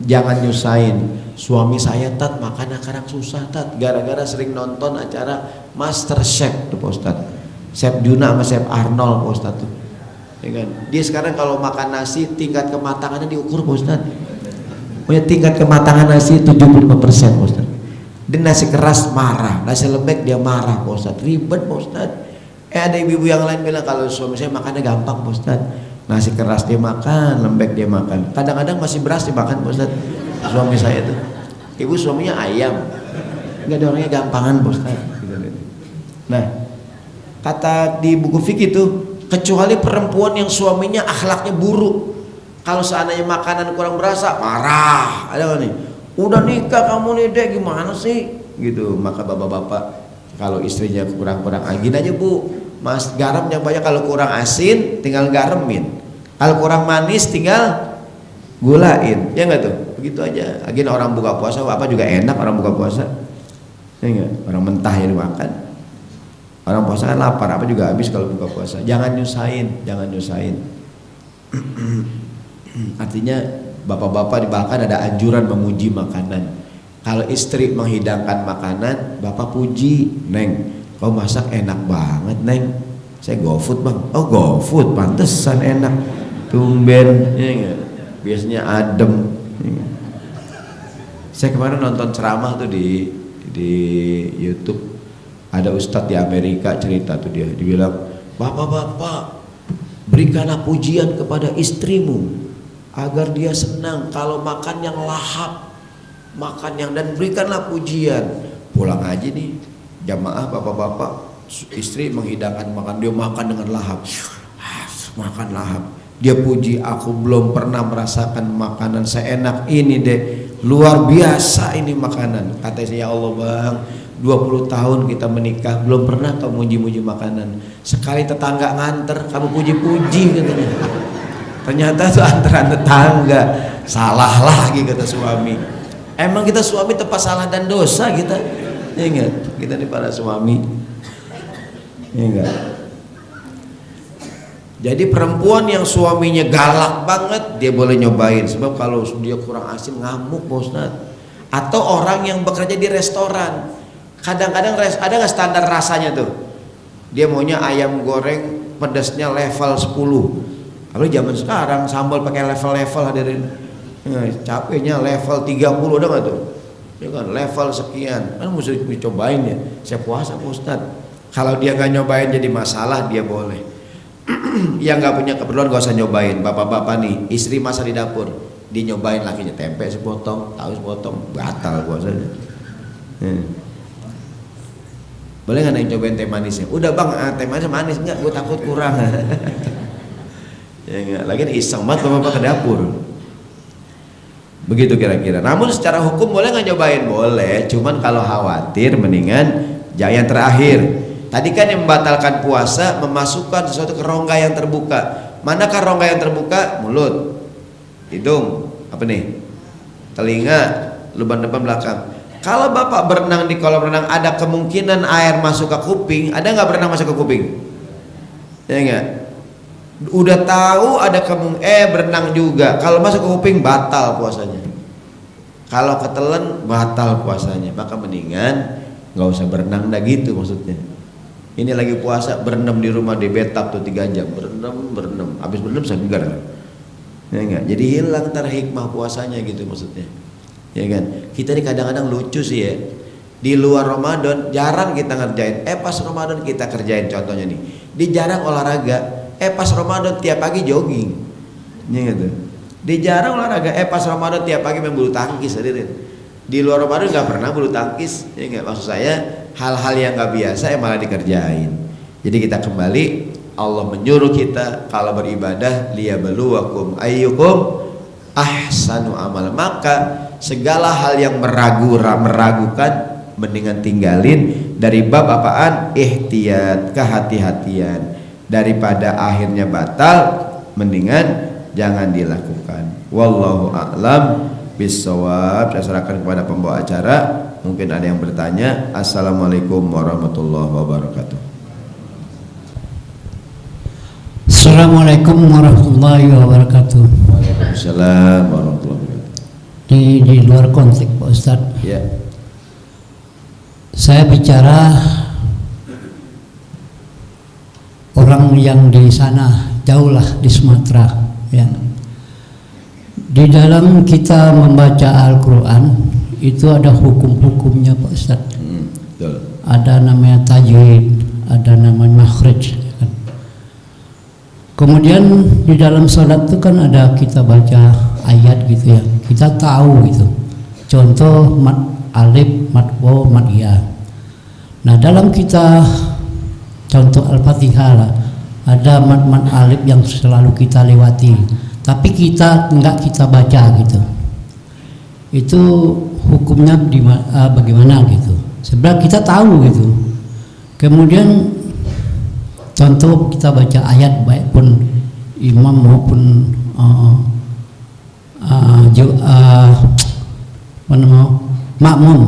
jangan nyusahin. Suami saya tat makan kadang susah tat, gara-gara sering nonton acara Master Chef tuh Pak Ustadz, Chef Juna sama Chef Arnold Pak Ustadz tuh. Ya kan? Dia sekarang kalau makan nasi tingkat kematangannya diukur Pak Ustadz. Punya tingkat kematangan nasi 75% Pak Ustadz. Dia nasi keras marah, nasi lembek dia marah Pak Ustadz, ribet Pak Ustadz. Ada ibu-ibu yang lain bilang kalau suami saya makannya gampang Pak Ustadz. Nasi keras dia makan, lembek dia makan. Kadang-kadang masih beras dimakan Pak Ustadz. Suami saya tuh. Ibu suaminya ayam. Enggak, ada orangnya gampangan Pak Ustadz. Nah, kata di buku fikih itu, kecuali perempuan yang suaminya akhlaknya buruk. Kalau seandainya makanan kurang berasa, marah. Ada nggak nih? Udah nikah kamu nih dek, gimana sih? Gitu. Maka bapak-bapak kalau istrinya kurang-kurang gini aja bu, mas garam yang banyak. Kalau kurang asin, tinggal garemin. Kalau kurang manis, tinggal gulain. Ya nggak tuh? Begitu aja. Akhirnya orang buka puasa, apa juga enak orang buka puasa. Ya nggak? Orang mentah yang dimakan. Orang puasa kan lapar, apa juga habis kalau buka puasa. Jangan nyusahin, jangan nyusahin. Artinya bapak-bapak bahkan ada anjuran memuji makanan. Kalau istri menghidangkan makanan, bapak puji, neng, kau masak enak banget neng. Saya GoFood bang. Oh GoFood, pantesan enak. Tumben, ya enggak? Biasanya adem. Ya. Saya kemarin nonton ceramah tuh di YouTube. Ada ustadz di Amerika cerita tuh, dia bilang, bapak-bapak berikanlah pujian kepada istrimu agar dia senang kalau makan yang lahap, makan yang, dan berikanlah pujian. Pulang aja nih jamaah bapak-bapak, istri menghidangkan makan, dia makan dengan lahap, makan lahap, dia puji, aku belum pernah merasakan makanan seenak ini deh, luar biasa ini makanan. Kata saya, ya Allah bang, 20 tahun kita menikah belum pernah kamu muji-muji makanan, sekali tetangga nganter kamu puji-puji katanya. Ternyata itu antara tetangga. Salah lagi kata suami. Emang kita suami tepat salah dan dosa kita. Ingat, kita ini para suami. Ingat. Jadi perempuan yang suaminya galak banget dia boleh nyobain, sebab kalau dia kurang asin ngamuk Pak Ustadz. Atau orang yang bekerja di restoran, kadang-kadang ada nggak standar rasanya tuh, dia maunya ayam goreng pedasnya level 10. Kalau zaman sekarang sambal pakai level-level hadirin, capeknya level 30 udah nggak tuh, ya kan level sekian, kan mesti dicobain ya. Saya puasa Pak Ustadz, kalau dia nggak nyobain jadi masalah dia boleh. Yang nggak punya keperluan gak usah nyobain. Bapak-bapak nih, istri masak di dapur, dinyobain lakinya tempe sepotong, tahu sepotong, batal puasanya. Boleh nggak yang cobain teh manisnya? Udah bang, teh manisnya manis nggak? Gue takut kurang. Ya nggak, lagian iseng banget bapak ke dapur. Begitu kira-kira. Namun secara hukum boleh nggak nyobain? Boleh. Cuman kalau khawatir mendingan jangan yang terakhir. Tadi kan yang membatalkan puasa memasukkan sesuatu ke rongga yang terbuka. Manakah rongga yang terbuka? Mulut, hidung, apa nih? Telinga, lubang depan belakang. Kalau bapak berenang di kolam renang, ada kemungkinan air masuk ke kuping. Ada nggak berenang masuk ke kuping? Ya nggak? Udah tahu ada berenang juga. Kalau masuk ke kuping batal puasanya. Kalau ketelan batal puasanya. Maka mendingan nggak usah berenang dah gitu maksudnya. Ini lagi puasa berendam di rumah di bathtub tuh 3 jam berendam, habis berendam segar, ya enggak? Jadi hilang hikmah puasanya gitu maksudnya, ya kan? Kita ini kadang-kadang lucu sih ya, di luar Ramadan jarang kita ngerjain, pas Ramadan kita kerjain. Contohnya nih, di jarang olahraga, pas Ramadan tiap pagi jogging, ya gitu. Di jarang olahraga, pas Ramadan tiap pagi main bulu tangkis, hadirin. Di luar Ramadan nggak pernah bulu tangkis, ya enggak? Maksud saya hal-hal yang nggak biasa yang malah dikerjain. Jadi kita kembali, Allah menyuruh kita kalau beribadah liyabluwakum ayyukum ahsanu amal. Maka segala hal yang meragukan mendingan tinggalin. Dari bab apaan? Ihtiyat, kehati-hatian. Daripada akhirnya batal, mendingan jangan dilakukan. Wallahu a'lam bissawab. Saya serahkan kepada pembawa acara. Mungkin ada yang bertanya. Assalamualaikum warahmatullahi wabarakatuh. Assalamualaikum warahmatullahi wabarakatuh. Waalaikumsalam warahmatullahi wabarakatuh. Di luar konteks Pak Ustadz, Ya. Saya bicara orang yang di sana jauh lah, di Sumatera ya. Di dalam kita membaca Al-Quran itu ada hukum-hukumnya Pak Ustadz. Betul. Ada namanya tajwid, ada namanya makhraj kan. Kemudian di dalam sholat itu kan ada kita baca ayat gitu ya, kita tahu gitu. Contoh mat alif, mat waw, mat ya. Nah dalam kita contoh Al-Fatihah lah, ada mat alif yang selalu kita lewati, tapi kita enggak kita baca gitu. Itu hukumnya bagaimana gitu? Sebenarnya kita tahu gitu. Kemudian contoh kita baca ayat baik pun imam maupun makmum.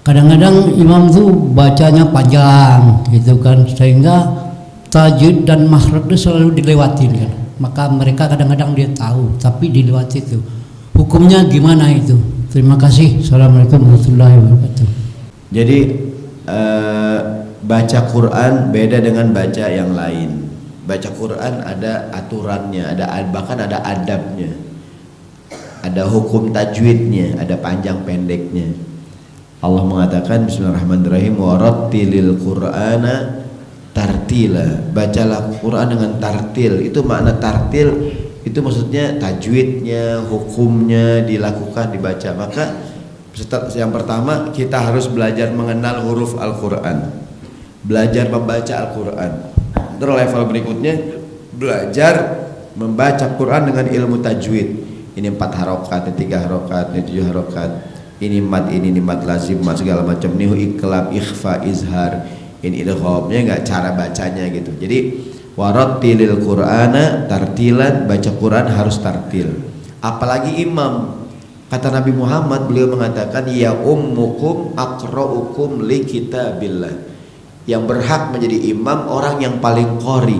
Kadang-kadang imam tuh bacanya panjang gitu kan, sehingga tajwid dan makhraj itu selalu dilewatin kan. Maka mereka kadang-kadang dia tahu tapi dilewati itu. Hukumnya gimana itu? Terima kasih. Assalamualaikum warahmatullahi wabarakatuh. Jadi baca Quran beda dengan baca yang lain. Baca Quran ada aturannya, bahkan ada adabnya, ada hukum tajwidnya, ada panjang pendeknya. Allah mengatakan Bismillahirrahmanirrahim, warattilil Qur'ana tartila. Bacalah Quran dengan tartil. Itu makna tartil, itu maksudnya tajwidnya, hukumnya dilakukan, dibaca. Maka yang pertama kita harus belajar mengenal huruf Al-Quran, belajar membaca Al-Quran. Terus level berikutnya belajar membaca Quran dengan ilmu tajwid. Ini 4 harokat, ini 3 harokat, ini 7 harokat, ini mat lazim, mat segala macam, ini iqlab, ikhfa, izhar, ini idghamnya enggak, cara bacanya gitu. Jadi warattilil Qur'ana tartilan, baca Quran harus tartil. Apalagi imam. Kata Nabi Muhammad, beliau mengatakan ya ummukum aqra'ukum li kitabillah. Yang berhak menjadi imam orang yang paling qori,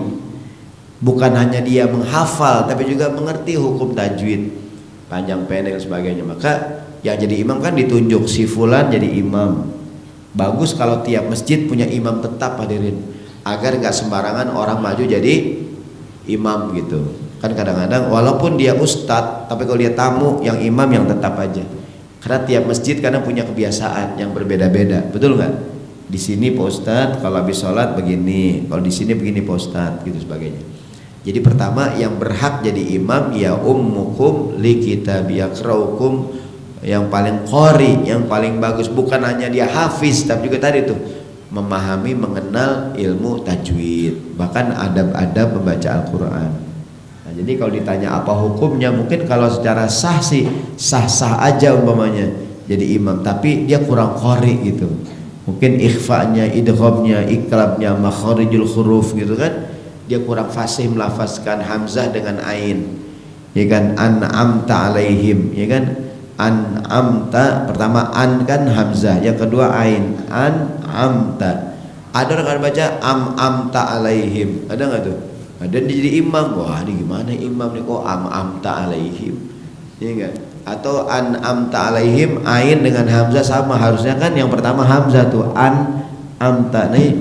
Bukan hanya dia menghafal, tapi juga mengerti hukum tajwid, panjang pendek dan sebagainya. Maka yang jadi imam kan ditunjuk, si fulan jadi imam. Bagus kalau tiap masjid punya imam tetap, hadirin, agar nggak sembarangan orang maju jadi imam gitu. Kan kadang-kadang walaupun dia ustadz, tapi kalau dia tamu, yang imam yang tetap aja. Karena tiap masjid kadang punya kebiasaan yang berbeda-beda, betul nggak? Di sini Pak Ustadz kalau habis sholat begini, kalau di sini begini Pak Ustadz, gitu sebagainya. Jadi pertama yang berhak jadi imam ya ummukum li kitabi yakraukum, yang paling qori, yang paling bagus. Bukan hanya dia hafiz, tapi juga tadi tuh memahami, mengenal ilmu tajwid, bahkan adab-adab membaca Al-Quran. Nah, jadi kalau ditanya apa hukumnya, mungkin kalau secara sah sih sah-sah aja umpamanya jadi imam, tapi dia kurang qori gitu. Mungkin ikhfa'nya, idghamnya, iqlabnya, makharijul huruf gitu kan, dia kurang fasih melafazkan hamzah dengan ain, ya kan? An'amta alaihim, ya kan? An'amta, pertama an kan hamzah, yang kedua ain, an'amta. Ada orang baca amta alaihim, ada nggak tuh? Ada dia jadi imam, wah ini gimana imam nih kok amta alaihim, ya kan? Atau an'amta alaihim, ain dengan hamzah sama, harusnya kan yang pertama hamzah tuh an'amta nih.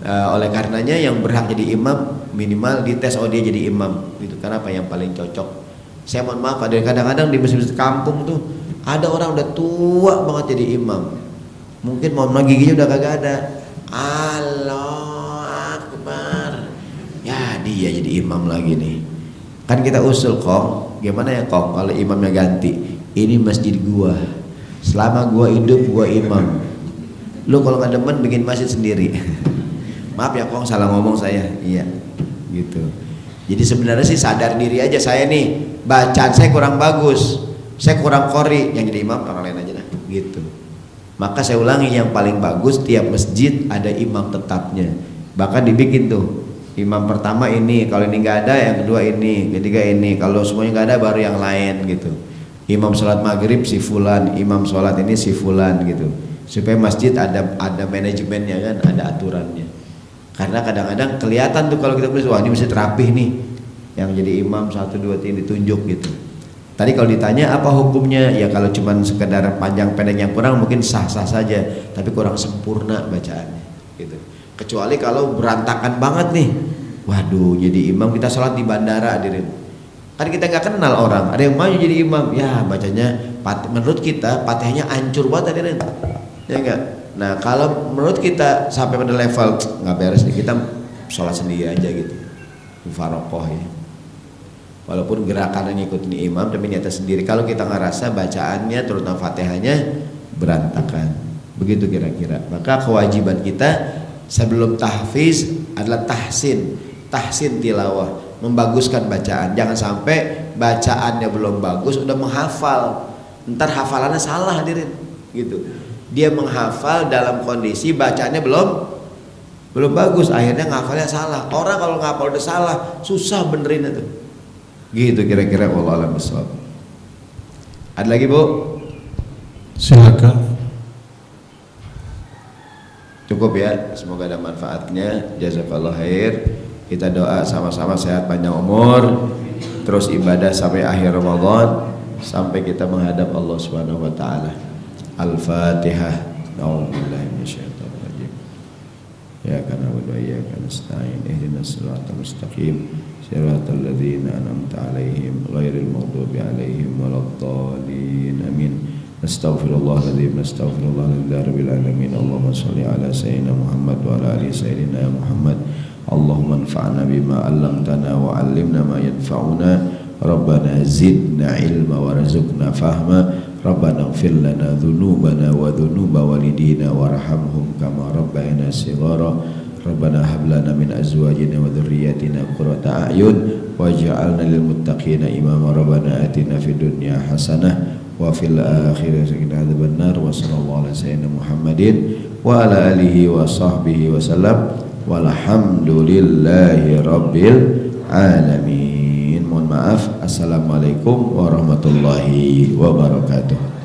Oleh karenanya yang berhak jadi imam minimal dites, oh dia jadi imam gitu. Karena apa yang paling cocok. Saya mohon maaf, ada kadang-kadang di masjid kampung tuh ada orang udah tua banget jadi imam, mungkin mohon maaf giginya udah kagak ada. Allahu Akbar, ya dia jadi imam lagi nih. Kan kita usul, Kong, gimana ya Kong kalau imamnya ganti? Ini masjid gua, selama gua hidup gua imam. Lu kalau nggak demen bikin masjid sendiri. Maaf ya Kong, salah ngomong saya. Iya gitu. Jadi sebenarnya sih sadar diri aja, saya nih bacaan saya kurang bagus, saya kurang qori, yang jadi imam orang lain aja lah gitu. Maka saya ulangi, yang paling bagus tiap masjid ada imam tetapnya. Bahkan dibikin tuh, imam pertama ini, kalau ini nggak ada yang kedua ini, ketiga ini, kalau semuanya nggak ada baru yang lain gitu. Imam sholat maghrib si fulan, imam sholat ini si fulan gitu, supaya masjid ada manajemennya kan, ada aturannya. Karena kadang-kadang kelihatan tuh kalau kita tulis, wah ini masjid rapih nih, yang jadi imam 1, 2, 3 ditunjuk gitu. Tadi kalau ditanya apa hukumnya, ya kalau cuman sekedar panjang pendek yang kurang mungkin sah-sah saja, tapi kurang sempurna bacaannya gitu. Kecuali kalau berantakan banget nih, waduh jadi imam kita sholat di bandara, hadirin. Kan kita nggak kenal orang, ada yang mau jadi imam, ya bacanya menurut kita Fatihahnya hancur banget, hadirin, ya enggak? Nah kalau menurut kita sampai pada level nggak beres nih, kita sholat sendiri aja gitu, mufarokoh ya. Walaupun gerakannya ngikutin imam, tapi niatnya sendiri. Kalau kita ngerasa bacaannya terutama Fatihahnya berantakan, begitu kira-kira. Maka kewajiban kita sebelum tahfiz adalah tahsin tilawah, membaguskan bacaan. Jangan sampai bacaannya belum bagus udah menghafal, ntar hafalannya salah, hadirin gitu. Dia menghafal dalam kondisi bacaannya belum bagus, akhirnya ngafalnya salah. Orang kalau ngafal udah salah susah benerin itu. Gitu kira-kira, wallahu a'lam bishawab. Ada lagi Bu? Silakan. Cukup ya, semoga ada manfaatnya. Jazakallah khair. Kita doa sama-sama sehat panjang umur, terus ibadah sampai akhir Ramadan, sampai kita menghadap Allah Subhanahu wa taala. Al-Fatihah. A'udzubillahi minasyaitonir rajim. Ya kana wa ya kana nasta'in ihdinas siratal mustaqim siratal ladzina an'amta 'alaihim ghairil maghdubi 'alaihim waladdallin. Amin. Nastaghfirullahaladzim, rabbil alamin. Allahumma shalli ala sayyidina Muhammad wa ala ali sayyidina Muhammad. Allahumma anfa'na bima 'allamtana wa 'allimna ma yanfa'una. Rabbana zidna ilma warzuqna fahma. Rabbana ighfir lana dhunubana wa dhunuba walidina warhamhum kama rabbayana shighara. Rabbana hab lana min azwajina wa dhurriyyatina qurrata a'yun waj'alna lil muttaqina imama. Rabbana atina fid dunya hasanah wa fil akhirati qina adzabannar. Wa sallallahu ala sayyidina Muhammadin wa ala alihi wa sahbihi wa sallam walhamdulillahi rabbil alamin. Mohon maaf. Assalamualaikum warahmatullahi wabarakatuh.